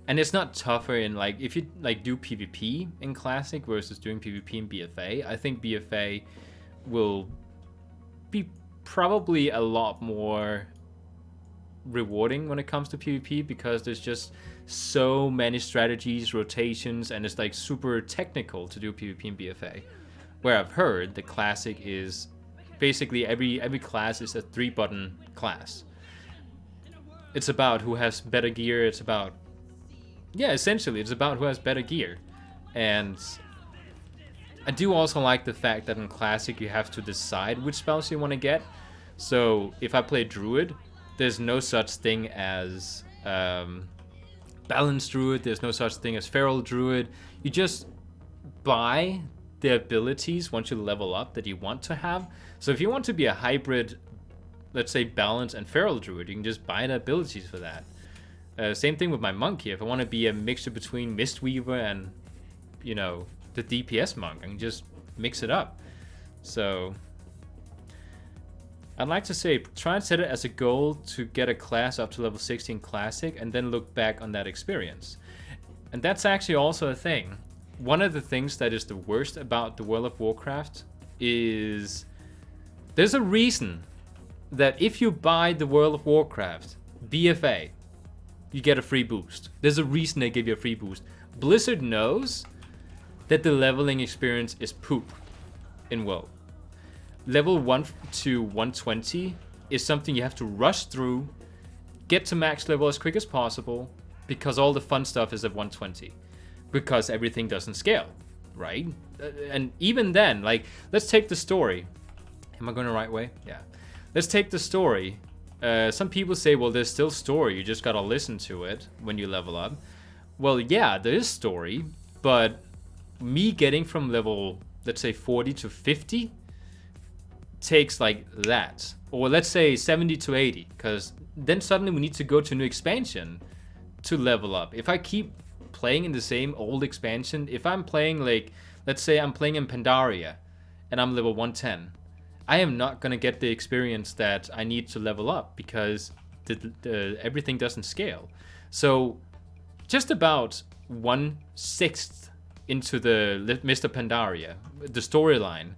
And it's not tougher in like, if you like do PvP in Classic versus doing PvP in BFA, I think BFA will be probably a lot more rewarding when it comes to PvP, because there's just so many strategies, rotations, and it's like super technical to do PvP in BFA. Where I've heard the Classic is basically every class is a 3-button class. It's about who has better gear. It's about, yeah, essentially it's about who has better gear. And I do also like the fact that in Classic you have to decide which spells you want to get. So if I play Druid, there's no such thing as Balanced Druid, there's no such thing as Feral Druid. You just buy the abilities once you level up that you want to have. So if you want to be a hybrid, let's say Balanced and Feral Druid, you can just buy the abilities for that. Same thing with my Monk here. If I want to be a mixture between Mistweaver and, you know, the DPS Monk, I can just mix it up. So I'd like to say, try and set it as a goal to get a class up to level 16 Classic and then look back on that experience. And that's actually also a thing. One of the things that is the worst about the World of Warcraft is there's a reason that if you buy the World of Warcraft BFA, you get a free boost. There's a reason they give you a free boost. Blizzard knows that the leveling experience is poop in WoW. Level 1 to 120 is something you have to rush through, get to max level as quick as possible, because all the fun stuff is at 120. Because everything doesn't scale, right? And even then, like, let's take the story. Am I going the right way? Yeah. Let's take the story. Some people say, well, there's still story. You just gotta listen to it when you level up. Well, yeah, there is story, but me getting from level, let's say 40 to 50 takes like that. Or let's say 70 to 80, because then suddenly we need to go to a new expansion to level up. If I keep playing in the same old expansion, if I'm playing like, let's say I'm playing in Pandaria and I'm level 110, I am not gonna get the experience that I need to level up, because everything doesn't scale. So just about 1/6 into the Mr. Pandaria, the storyline,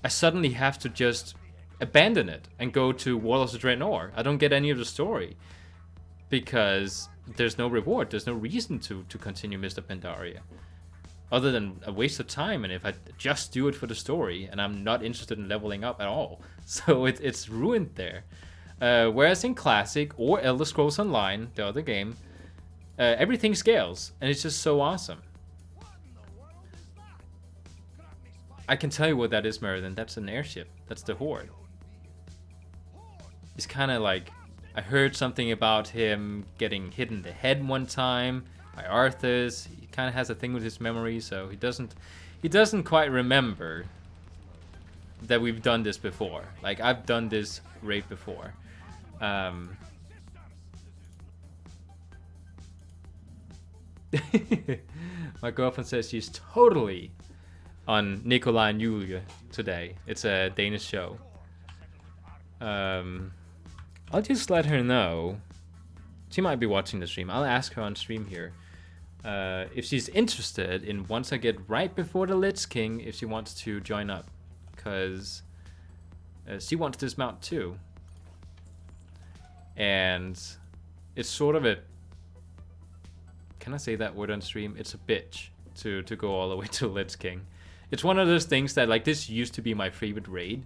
I suddenly have to just abandon it and go to Warlords of Draenor. I don't get any of the story because there's no reward. There's no reason to continue Mr. Pandaria other than a waste of time. And if I just do it for the story and I'm not interested in leveling up at all, so it's ruined there. Whereas in Classic or Elder Scrolls Online, the other game, everything scales and it's just so awesome. I can tell you what that is, Meriden. That's an airship. That's the Horde. It's kind of like, I heard something about him getting hit in the head one time by Arthas. He kind of has a thing with his memory, so he doesn't quite remember that we've done this before. Like, I've done this raid before. My girlfriend says she's totally on Nikolai and Julia today. It's a Danish show. I'll just let her know. She might be watching the stream. I'll ask her on stream here if she's interested in, once I get right before the Lich King, if she wants to join up. Because she wants this mount too. And it's sort of a... Can I say that word on stream? It's a bitch to go all the way to Lich King. It's one of those things that, like, this used to be my favorite raid.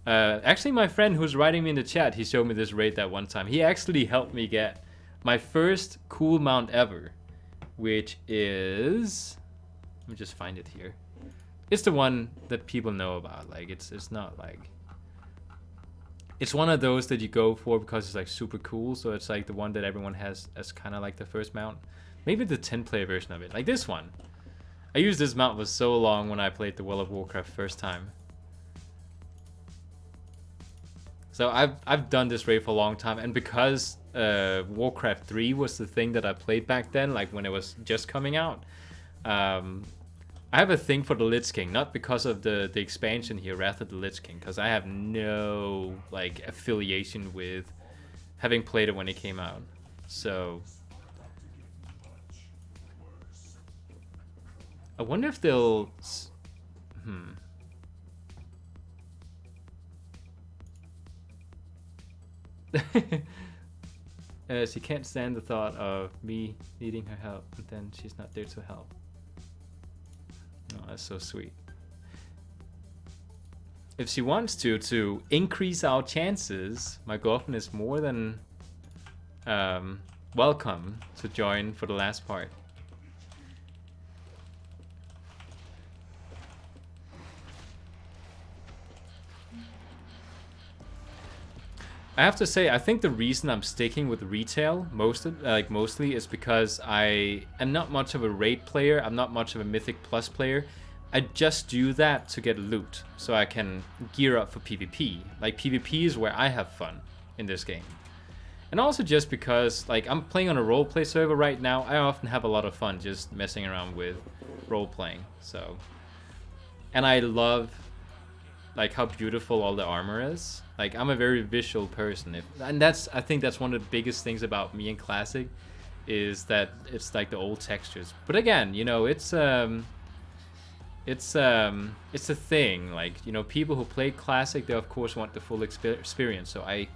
Actually, my friend who's writing me in the chat, he showed me this raid that one time. He actually helped me get my first cool mount ever, which is... Let me just find it here. It's the one that people know about. Like, it's not like... It's one of those that you go for because it's, like, super cool. So it's, like, the one that everyone has as kind of, like, the first mount. Maybe the 10-player version of it. Like this one. I used this mount for so long when I played the World of Warcraft first time. So I've done this raid for a long time, and because Warcraft 3 was the thing that I played back then, like when it was just coming out, I have a thing for the Lich King, not because of the expansion here, rather the Lich King, because I have no like affiliation with having played it when it came out. So I wonder if they'll... She can't stand the thought of me needing her help, and then she's not there to help. Oh, that's so sweet. If she wants to increase our chances, my girlfriend is more than welcome to join for the last part. I have to say, I think the reason I'm sticking with retail mostly is because I am not much of a raid player. I'm not much of a Mythic Plus player. I just do that to get loot, so I can gear up for PvP. Like, PvP is where I have fun in this game. And also just because, like, I'm playing on a roleplay server right now, I often have a lot of fun just messing around with roleplaying, so... And I love, like, how beautiful all the armor is. Like, I'm a very visual person, and I think that's one of the biggest things about me in Classic, is that it's like the old textures. But again, you know, it's a thing. Like, you know, people who play Classic, they of course want the full experience. So I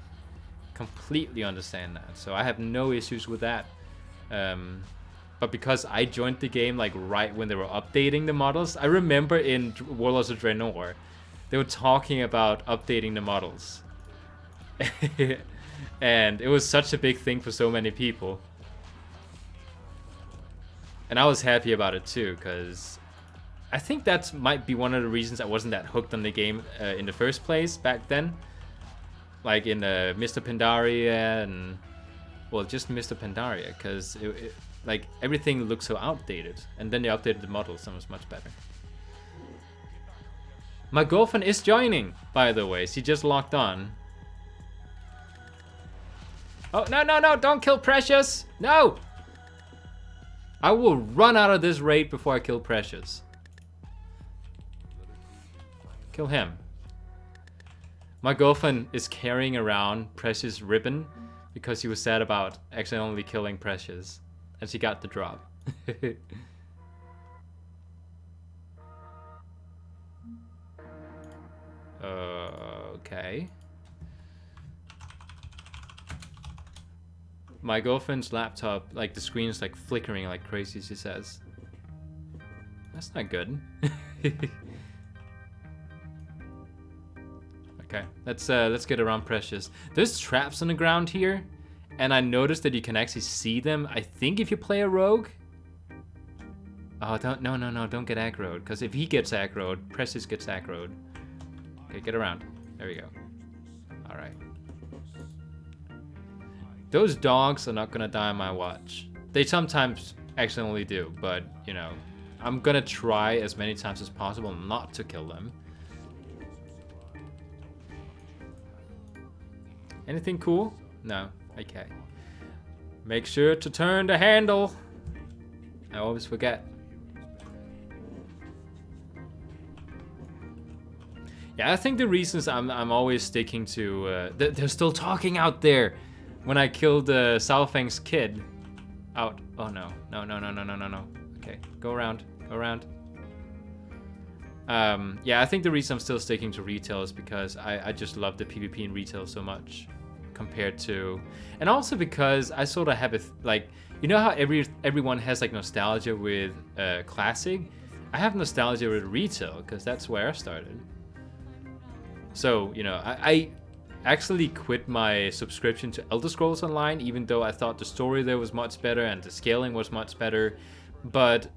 completely understand that. So I have no issues with that. But because I joined the game like right when they were updating the models, I remember in Warlords of Draenor, they were talking about updating the models. And it was such a big thing for so many people. And I was happy about it too, because I think that might be one of the reasons I wasn't that hooked on the game in the first place back then. Like in Mr. Pandaria and... Well, just Mr. Pandaria, because like everything looked so outdated. And then they updated the models and it was much better. My girlfriend is joining, by the way. She just logged on. Oh, no, no, no, don't kill Precious. No! I will run out of this raid before I kill Precious. Kill him. My girlfriend is carrying around Precious ribbon because she was sad about accidentally killing Precious. And she got the drop. Okay. My girlfriend's laptop, like the screen is like flickering like crazy, she says. That's not good. Okay, let's get around Precious. There's traps on the ground here, and I noticed that you can actually see them. I think if you play a rogue. Oh, don't get aggroed, because if he gets aggroed, Precious gets aggroed. Okay, get around. There we go. All right. Those dogs are not gonna die on my watch. They sometimes accidentally do, but you know, I'm gonna try as many times as possible not to kill them. Anything cool? No. Okay. Make sure to turn the handle. I always forget. Yeah, I think the reasons I'm always sticking to they're still talking out there. When I killed Southang's kid. Out. Oh no. No. Okay, go around. Yeah, I think the reason I'm still sticking to retail is because I just love the PvP in retail so much compared to, and also because I sort of have like, you know how everyone has like nostalgia with classic. I have nostalgia with retail because that's where I started. So you know, I actually quit my subscription to Elder Scrolls Online, even though I thought the story there was much better and the scaling was much better. But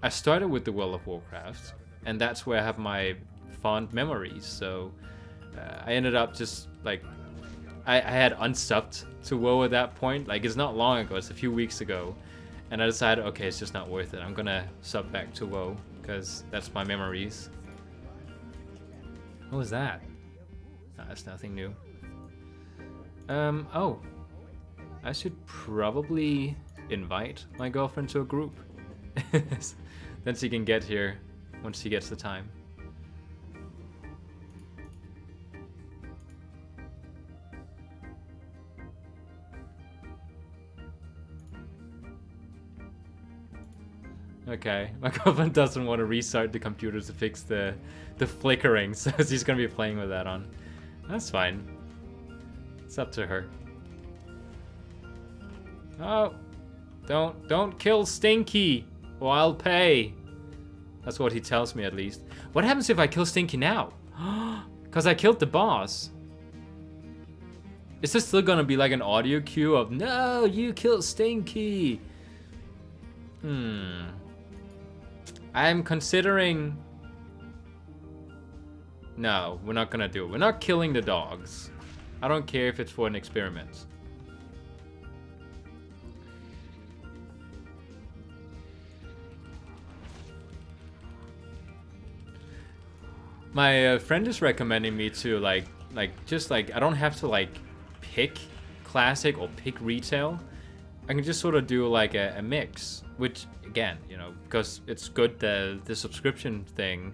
I started with the World of Warcraft, and that's where I have my fond memories. So I ended up just like, I had unsubbed to WoW at that point. Like, it's not long ago, it's a few weeks ago. And I decided, okay, it's just not worth it. I'm gonna sub back to WoW because that's my memories. What was that? No, that's nothing new. Oh. I should probably invite my girlfriend to a group. Then she can get here once she gets the time. Okay, my girlfriend doesn't want to restart the computer to fix the flickering, so she's gonna be playing with that on. That's fine. It's up to her. Oh, don't kill Stinky, or I'll pay. That's what he tells me, at least. What happens if I kill Stinky now? Because I killed the boss. Is this still gonna be like an audio cue of, no, you killed Stinky? I'm considering... No, we're not gonna do it. We're not killing the dogs. I don't care if it's for an experiment. My friend is recommending me to like just like, I don't have to like pick classic or pick retail. I can just sort of do like a mix, which again, you know, because it's good that the subscription thing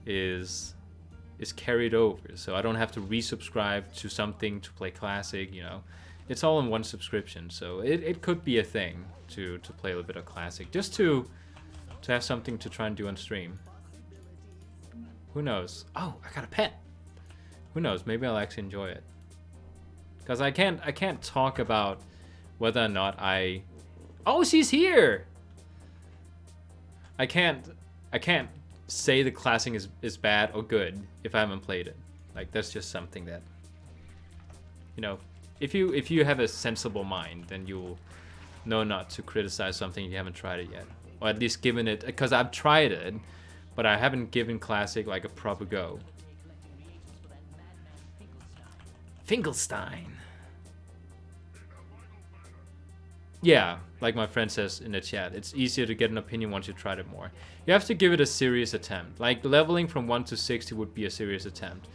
is carried over, so I don't have to resubscribe to something to play classic, you know. It's all in one subscription, so it could be a thing to play a little bit of classic, just to have something to try and do on stream. Who knows? Oh, I got a pet. Who knows? Maybe I'll actually enjoy it. Because I can't talk about whether or not I... Oh, she's here! I can't say the classic is bad or good if I haven't played it. Like, that's just something that, you know, if you have a sensible mind, then you'll know not to criticize something if you haven't tried it yet. Or at least given it, because I've tried it, but I haven't given classic like a proper go. Finkelstein. Yeah, like my friend says in the chat, it's easier to get an opinion once you tried it more. You have to give it a serious attempt. Like, leveling from 1 to 60 would be a serious attempt.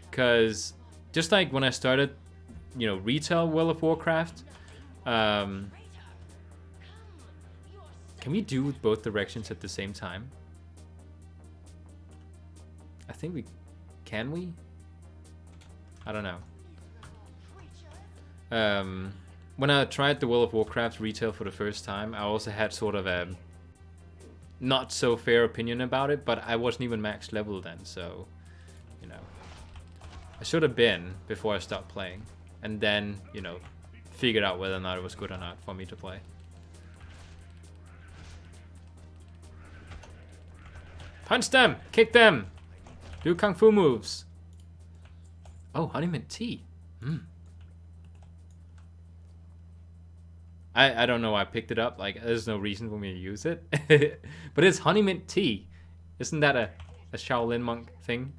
Because just like when I started, you know, retail World of Warcraft, can we do both directions at the same time? I think we... Can we? I don't know. When I tried the World of Warcraft retail for the first time, I also had sort of a not so fair opinion about it, but I wasn't even max level then, so, you know. I should have been before I stopped playing, and then, you know, figured out whether or not it was good or not for me to play. Punch them! Kick them! Do kung fu moves! Oh, honey mint tea. I don't know why I picked it up. Like, there's no reason for me to use it. But it's honey mint tea. Isn't that a Shaolin monk thing?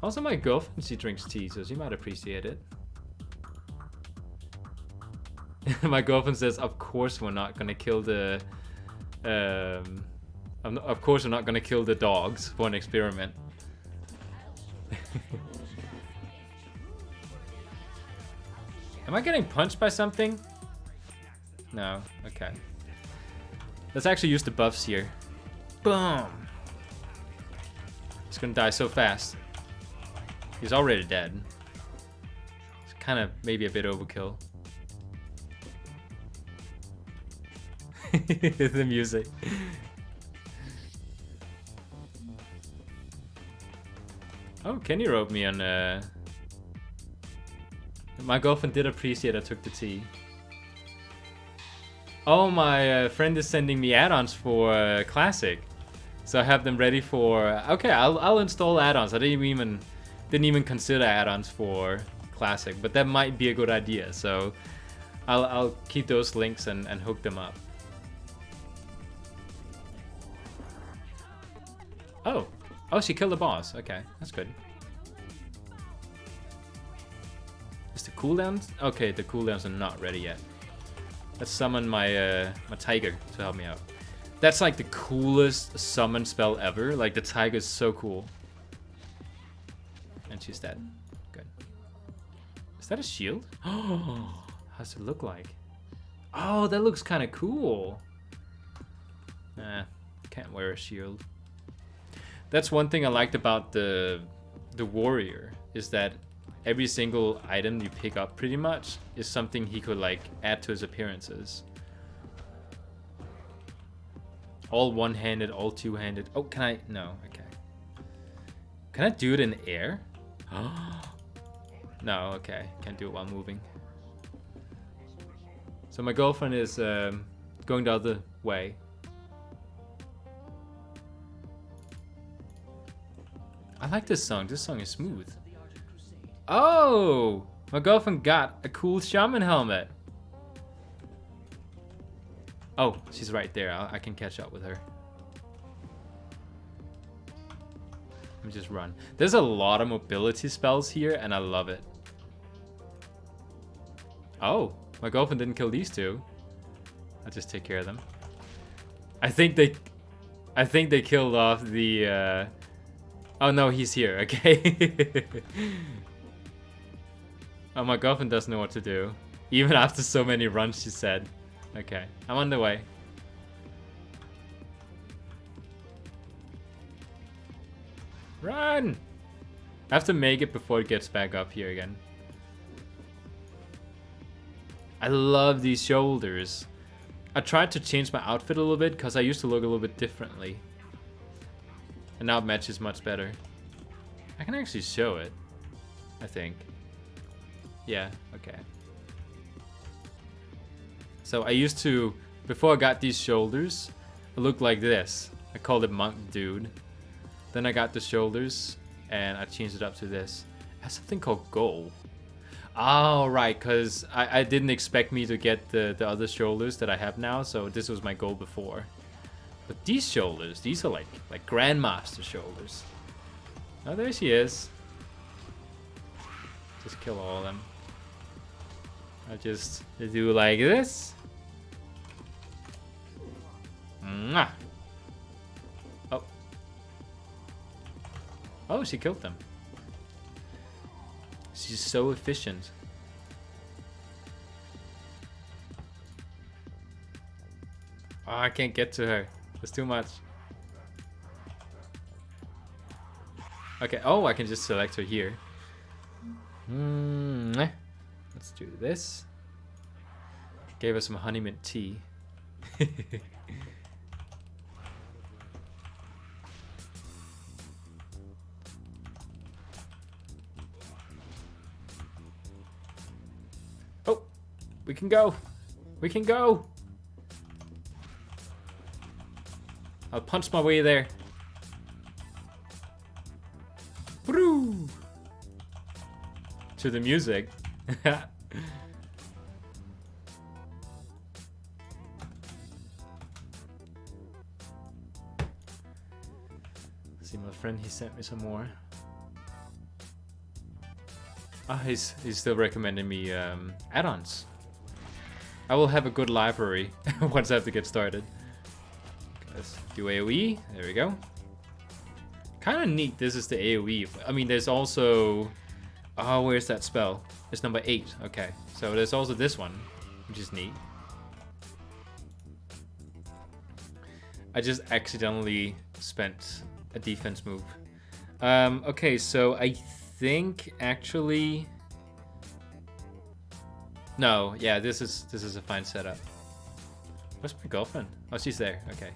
Also, my girlfriend, she drinks tea, so she might appreciate it. My girlfriend says, of course we're not gonna kill the... of course we're not gonna kill the dogs for an experiment. Am I getting punched by something? No. Okay. Let's actually use the buffs here. Boom. He's gonna die so fast. He's already dead. It's kind of maybe a bit overkill. The music. Oh, can you rope me on... My girlfriend did appreciate I took the tea. Oh, my friend is sending me add-ons for Classic. So I have them ready for... Okay, I'll install add-ons. I didn't even consider add-ons for Classic, but that might be a good idea. So I'll keep those links and hook them up. Oh. Oh, she killed the boss. Okay, that's good. Is the cooldowns? Okay, the cooldowns are not ready yet. Let's summon my my tiger to help me out. That's like the coolest summon spell ever. Like the tiger is so cool. And she's dead. Good. Is that a shield? Oh, how's it look like? Oh, that looks kind of cool. Nah, can't wear a shield. That's one thing I liked about the warrior, is that every single item you pick up pretty much is something he could like add to his appearances. All one-handed, all two-handed. Oh, can I? No, okay. Can I do it in air? No, okay. Can't do it while moving. So my girlfriend is going the other way. I like this song. This song is smooth. Oh! My girlfriend got a cool shaman helmet. Oh, she's right there. I can catch up with her. Let me just run. There's a lot of mobility spells here, and I love it. Oh, my girlfriend didn't kill these two. I'll just take care of them. I think they killed off the... Oh no, he's here. Okay. Oh, my girlfriend doesn't know what to do. Even after so many runs, she said. Okay, I'm on the way. Run! I have to make it before it gets back up here again. I love these shoulders. I tried to change my outfit a little bit because I used to look a little bit differently. And now it matches much better. I can actually show it, I think. Yeah, okay. So I used to, before I got these shoulders, it looked like this. I called it Monk Dude. Then I got the shoulders and I changed it up to this. It has something called Goal. Oh, right, because I didn't expect me to get the other shoulders that I have now, so this was my goal before. But these shoulders, these are like Grandmaster shoulders. Oh, there she is. Just kill all of them. I just do like this. Mwah. Oh. Oh, she killed them. She's so efficient. Oh, I can't get to her. There's too much. Okay, oh, I can just select her here. Let's do this. Gave her some honey mint tea. Oh, we can go. We can go. I'll punch my way there. Woo! To the music. See, my friend, he sent me some more. Ah, he's still recommending me add-ons. I will have a good library once I have to get started. Let's do AoE. There we go. Kind of neat. This is the AoE. I mean, there's also Oh, where's that spell? It's number 8. Okay. So there's also this one, which is neat. I just accidentally spent a defense move. Okay, so I think actually... No, yeah, this is a fine setup. Where's my girlfriend? Oh, she's there. Okay.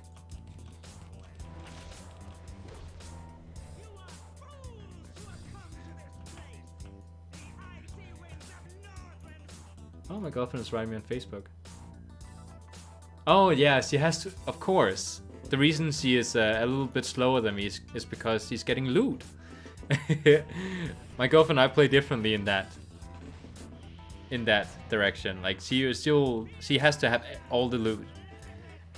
Oh, my girlfriend is writing me on Facebook. Oh, yeah, she has to... Of course. The reason she is a little bit slower than me is because she's getting loot. My girlfriend and I play differently in that direction. Like, she has to have all the loot.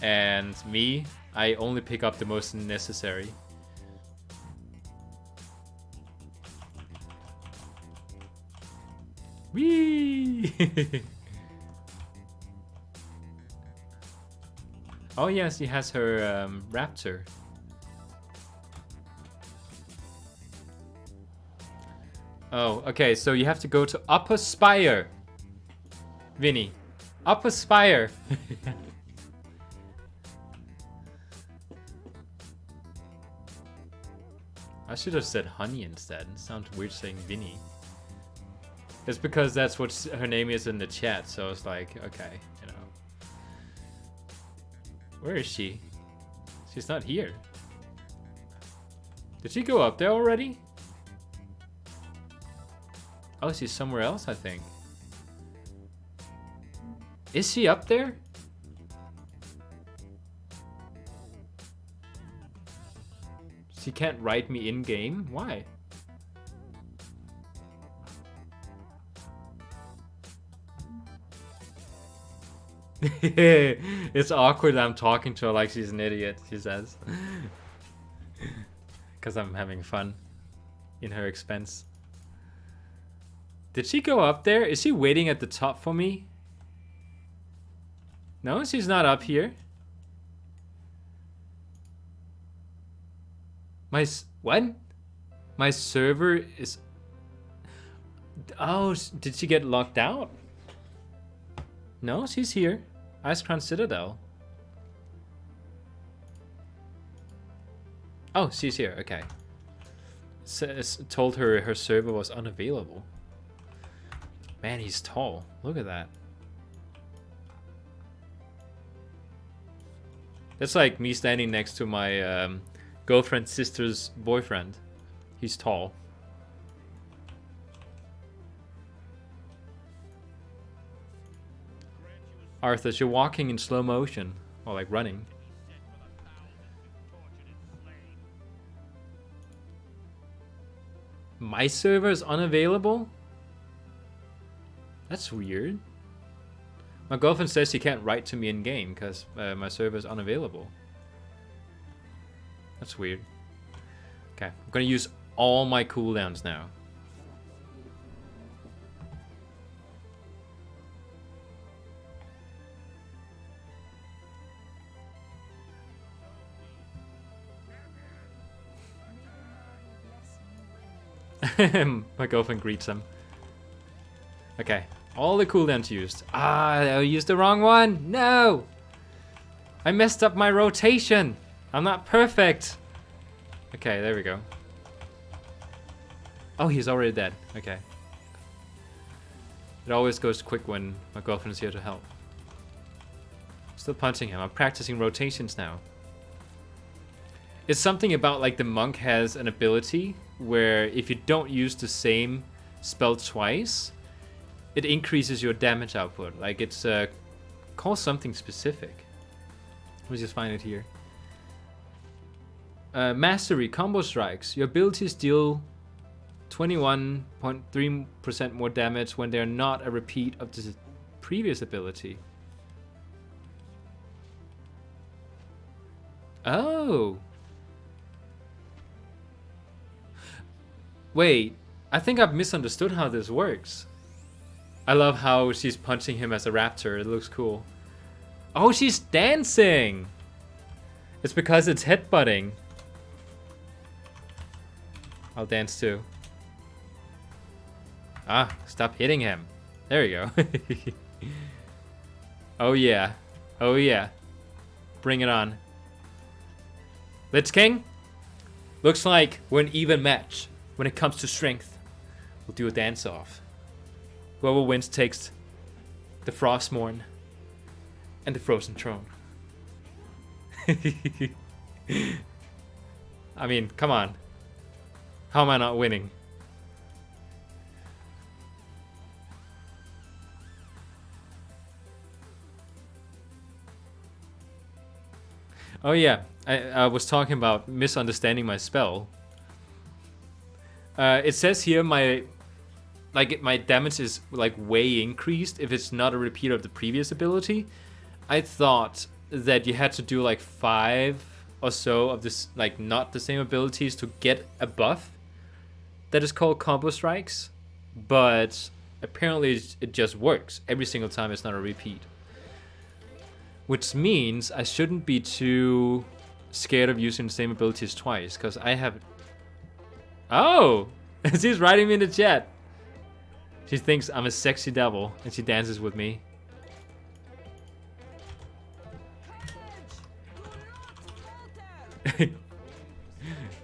And me, I only pick up the most necessary. Whee! Oh yes, she has her raptor. Oh, okay, so you have to go to Upper Spire. Vinny. Upper Spire. I should have said Honey instead. It sounds weird saying Vinny. It's because that's what her name is in the chat, so it's like, okay, you know. Where is she? She's not here. Did she go up there already? Oh, she's somewhere else, I think. Is she up there? She can't write me in-game? Why? It's awkward I'm talking to her like she's an idiot, she says. Because I'm having fun. In her expense. Did she go up there? Is she waiting at the top for me? No, she's not up here. What? My server is... Oh, did she get locked out? No, she's here. Icecrown Citadel. Oh, she's here. Okay. Told her her server was unavailable. Man, he's tall. Look at that. That's like me standing next to my girlfriend's sister's boyfriend. He's tall. Arthur, you're walking in slow motion. Or like running. My server is unavailable? That's weird. My girlfriend says she can't write to me in game because my server is unavailable. That's weird. Okay, I'm gonna use all my cooldowns now. My girlfriend greets him. Okay, all the cooldowns used. Ah, I used the wrong one. No! I messed up my rotation. I'm not perfect. Okay, there we go. Oh, he's already dead. Okay. It always goes quick when my girlfriend is here to help. Still punching him. I'm practicing rotations now. It's something about like the monk has an ability where if you don't use the same spell twice, it increases your damage output. Like it's called something specific. Let me just find it here. Mastery combo strikes. Your abilities deal 21.3% more damage when they're not a repeat of the previous ability. Oh. Wait, I think I've misunderstood how this works. I love how she's punching him as a raptor. It looks cool. Oh, she's dancing! It's because it's headbutting. I'll dance too. Ah, stop hitting him. There you go. Oh yeah. Oh yeah. Bring it on. Lich King? Looks like we're an even match when it comes to strength. We'll do a dance-off. Whoever wins takes the Frostmourne and the Frozen Throne. I mean, come on. How am I not winning? Oh yeah, I was talking about misunderstanding my spell. It says here my damage is like way increased if it's not a repeat of the previous ability. I thought that you had to do like 5 or so of this, like not the same abilities to get a buff that is called combo strikes, but apparently it just works every single time. It's not a repeat. Which means I shouldn't be too scared of using the same abilities twice, because I have... Oh! She's writing me in the chat. She thinks I'm a sexy devil, and she dances with me.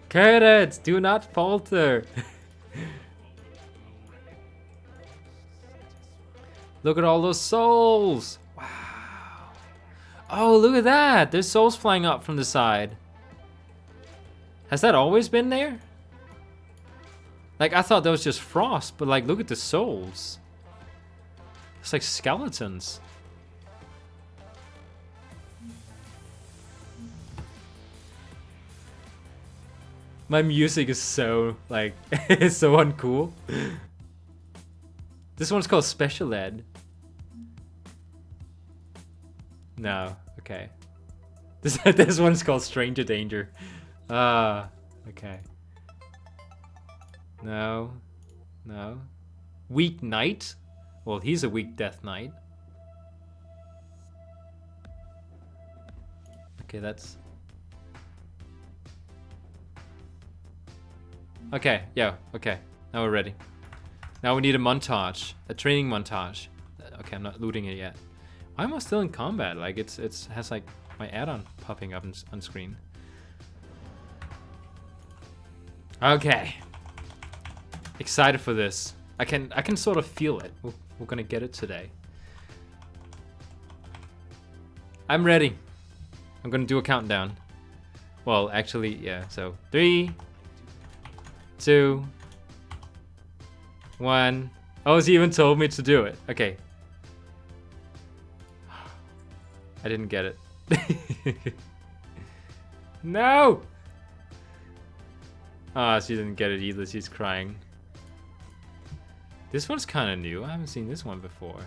Courage! Do not falter! Look at all those souls! Oh, look at that! There's souls flying up from the side. Has that always been there? Like, I thought that was just frost, but like, look at the souls. It's like skeletons. My music is so, like, it's so uncool. This one's called Special Ed. No, okay. This one's called Stranger Danger. Okay. No. No. Weak Knight? Well, he's a weak Death Knight. Okay, that's... Okay, yeah, okay. Now we're ready. Now we need a montage. A training montage. Okay, I'm not looting it yet. Why am I still in combat? Like, it has like my add-on popping up on screen. Okay. Excited for this. I can sort of feel it. We're gonna get it today. I'm ready. I'm gonna do a countdown. Well, actually, yeah. So 3, 2, 1. Oh, she even told me to do it. Okay. I didn't get it. No! Ah, she didn't get it either. She's crying. This one's kind of new. I haven't seen this one before.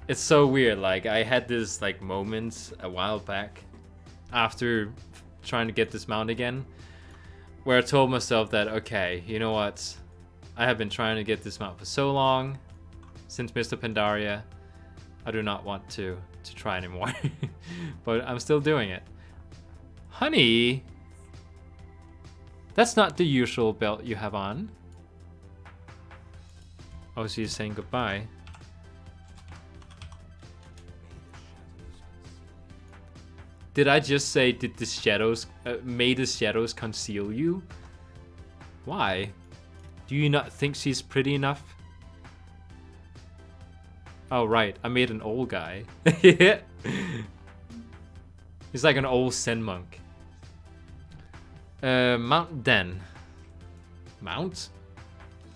It's so weird. Like, I had this like moment a while back after trying to get this mount again, where I told myself that, okay, you know what? I have been trying to get this mount for so long, since Mr. Pandaria. I do not want to try anymore. But I'm still doing it. Honey! That's not the usual belt you have on. Oh, she's saying goodbye. Did I just say, did the shadows, may the shadows conceal you? Why? Do you not think she's pretty enough? Oh, right. I made an old guy. He's like an old Zen monk. Mount Den. Mount?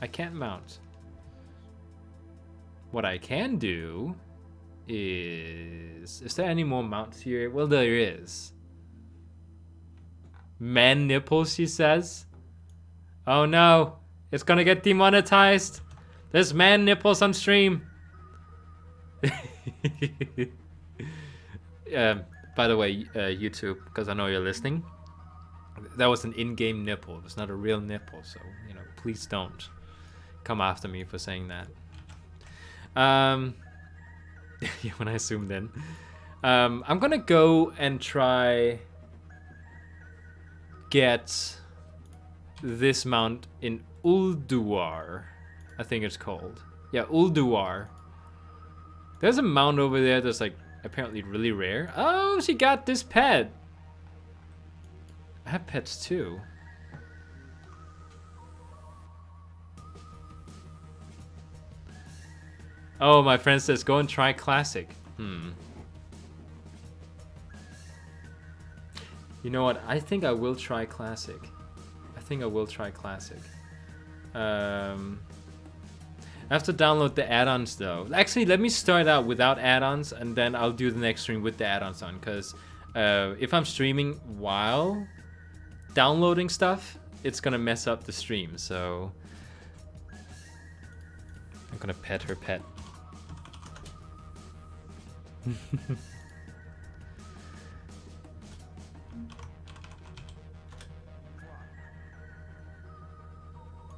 I can't mount. What I can do is there any more mounts here? Well, there is. Man nipples, she says. Oh no. It's gonna get demonetized. There's man nipples on stream. By the way, YouTube, because I know you're listening, that was an in-game nipple. It's not a real nipple, so, you know, please don't come after me for saying that. Yeah, when I zoomed in. I'm gonna go and try get this mount in Ulduar, I think it's called. Yeah, Ulduar. There's a mount over there that's like apparently really rare. Oh, she got this pet. I have pets too. Oh, my friend says go and try classic. You know what? I think I will try classic. I have to download the add-ons though. Actually, let me start out without add-ons and then I'll do the next stream with the add-ons on. Because if I'm streaming while downloading stuff, it's gonna mess up the stream. So I'm gonna pet her pet.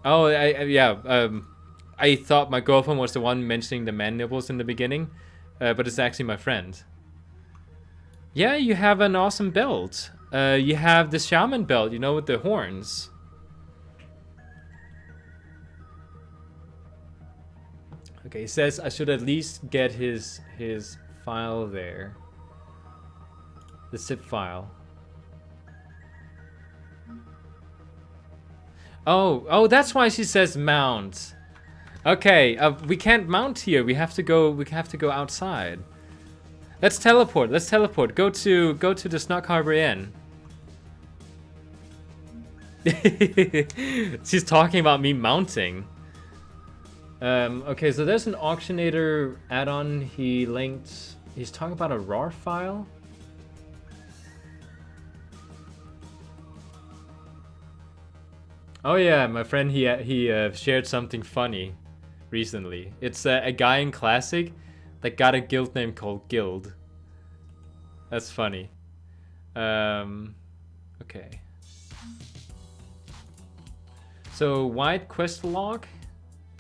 Oh, I thought my girlfriend was the one mentioning the man nibbles in the beginning, but it's actually my friend. Yeah, you have an awesome belt. You have the shaman belt, you know, with the horns. Okay, he says I should at least get his file there. The zip file. Oh, that's why she says mount. Okay, we can't mount here. We have to go outside. Let's teleport. Go to the Snug Harbor Inn. She's talking about me mounting. Okay, so there's an auctionator add-on he linked. He's talking about a RAR file. Oh yeah, my friend, he shared something funny recently. It's a guy in Classic that got a guild name called Guild. That's funny. Okay. So White Quest Log,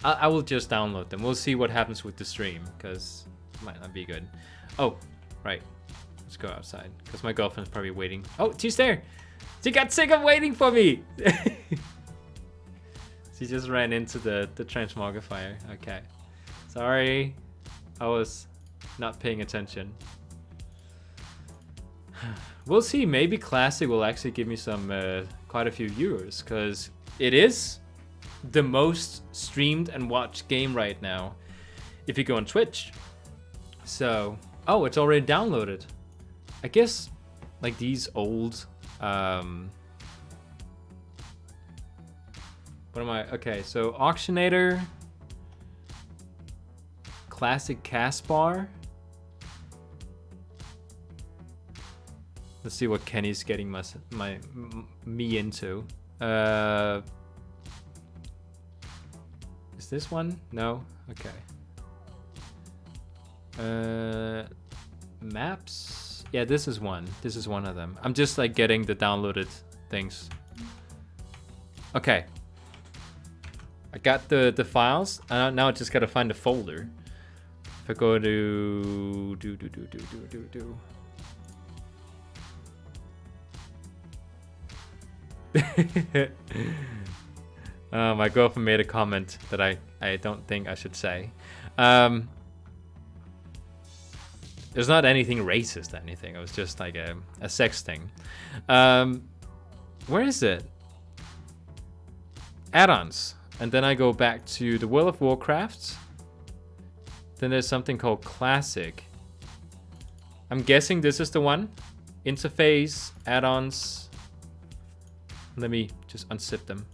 I will just download them. We'll see what happens with the stream, because it might not be good. Oh, right. Let's go outside, because my girlfriend's probably waiting. Oh, she's there. She got sick of waiting for me. She just ran into the transmogrifier. Okay. Sorry. I was not paying attention. We'll see. Maybe Classic will actually give me some quite a few viewers, because it is the most streamed and watched game right now if you go on Twitch. So, oh, it's already downloaded. I guess like these old what am I? Okay, so Auctionator, Classic Caspar. Let's see what Kenny's getting me into. Is this one? No? Okay. Maps? Yeah, this is one. This is one of them. I'm just like getting the downloaded things. Okay. I got the files. Now I just gotta find the folder. If I go to my girlfriend made a comment that I don't think I should say. There's not anything racist or anything. It was just like a sex thing. Where is it? Add-ons. And then I go back to the World of Warcraft. Then there's something called Classic. I'm guessing this is the one. Interface, add-ons. Let me just unzip them.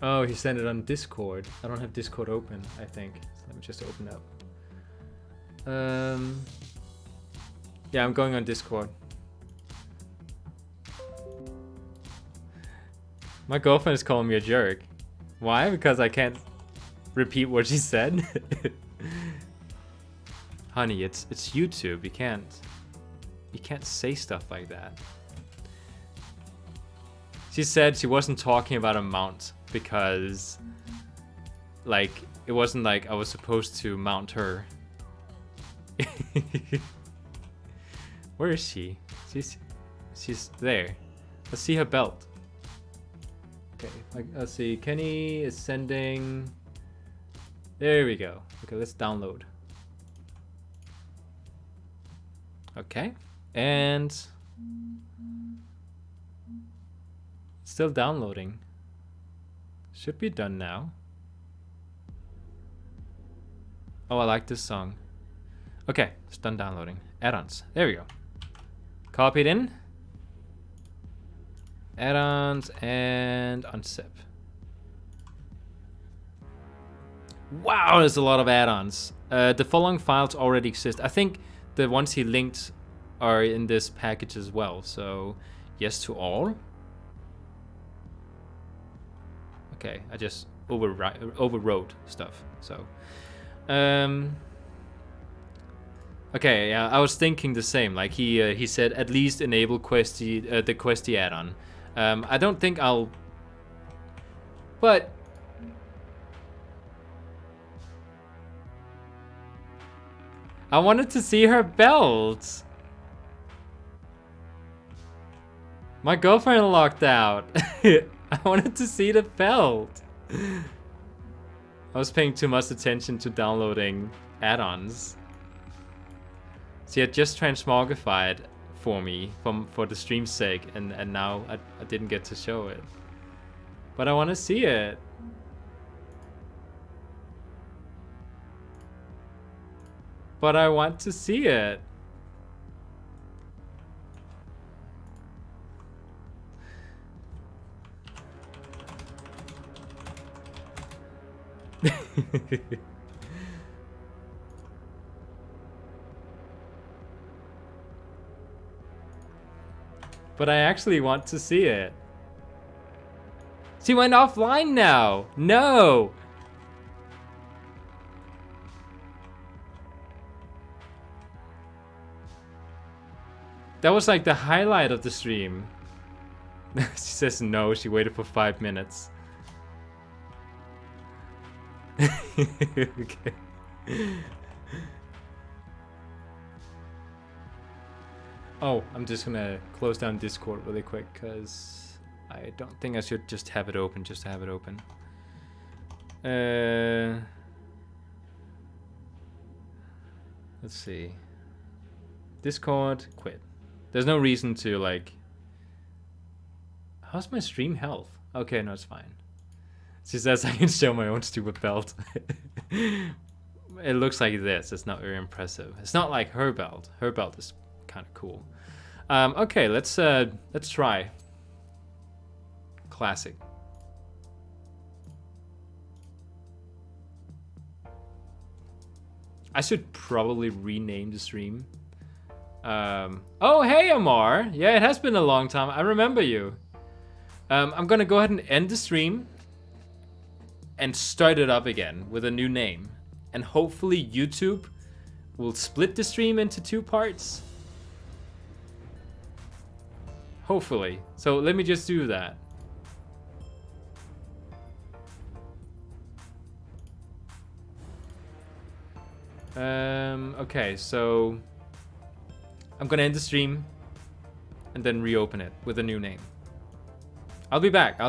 Oh, he sent it on Discord. I don't have Discord open, I think. So let me just open up. Yeah, I'm going on Discord. My girlfriend is calling me a jerk. Why? Because I can't repeat what she said. Honey, it's YouTube. You can't say stuff like that. She said she wasn't talking about a mount because like it wasn't like I was supposed to mount her. Where is she? She's there. Let's see her belt. Okay, let's see. Kenny is sending. There we go. Okay, let's download. Okay, and still downloading. Should be done now. Oh, I like this song. Okay, it's done downloading. Add-ons. There we go. Copy it in. Add-ons and unzip. Wow, there's a lot of add-ons. The following files already exist. I think the ones he linked are in this package as well. So, yes to all. Okay, I just overwrote stuff. So, okay, yeah, I was thinking the same. Like he said, at least enable Questy, the Questy add-on. I don't think I'll, but I wanted to see her belt. My girlfriend locked out. I wanted to see the belt. I was paying too much attention to downloading add-ons. She had just transmogrified for me for the stream's sake, and now I didn't get to show it. But I want to see it. But I want to see it. But I actually want to see it. She went offline now. No. That was like the highlight of the stream. She says no, she waited for 5 minutes. Okay. Oh, I'm just gonna close down Discord really quick because I don't think I should just have it open just to have it open. Let's see. Discord, quit. There's no reason to like. How's my stream health? Okay, no, it's fine. She says I can show my own stupid belt. It looks like this. It's not very impressive. It's not like her belt. Her belt is kind of cool. Okay, let's try. Classic. I should probably rename the stream. Oh, hey, Amar. Yeah, it has been a long time. I remember you. I'm gonna go ahead and end the stream and start it up again with a new name. And hopefully YouTube will split the stream into 2 parts. Hopefully. So let me just do that. Okay, so I'm gonna end the stream and then reopen it with a new name. I'll be back.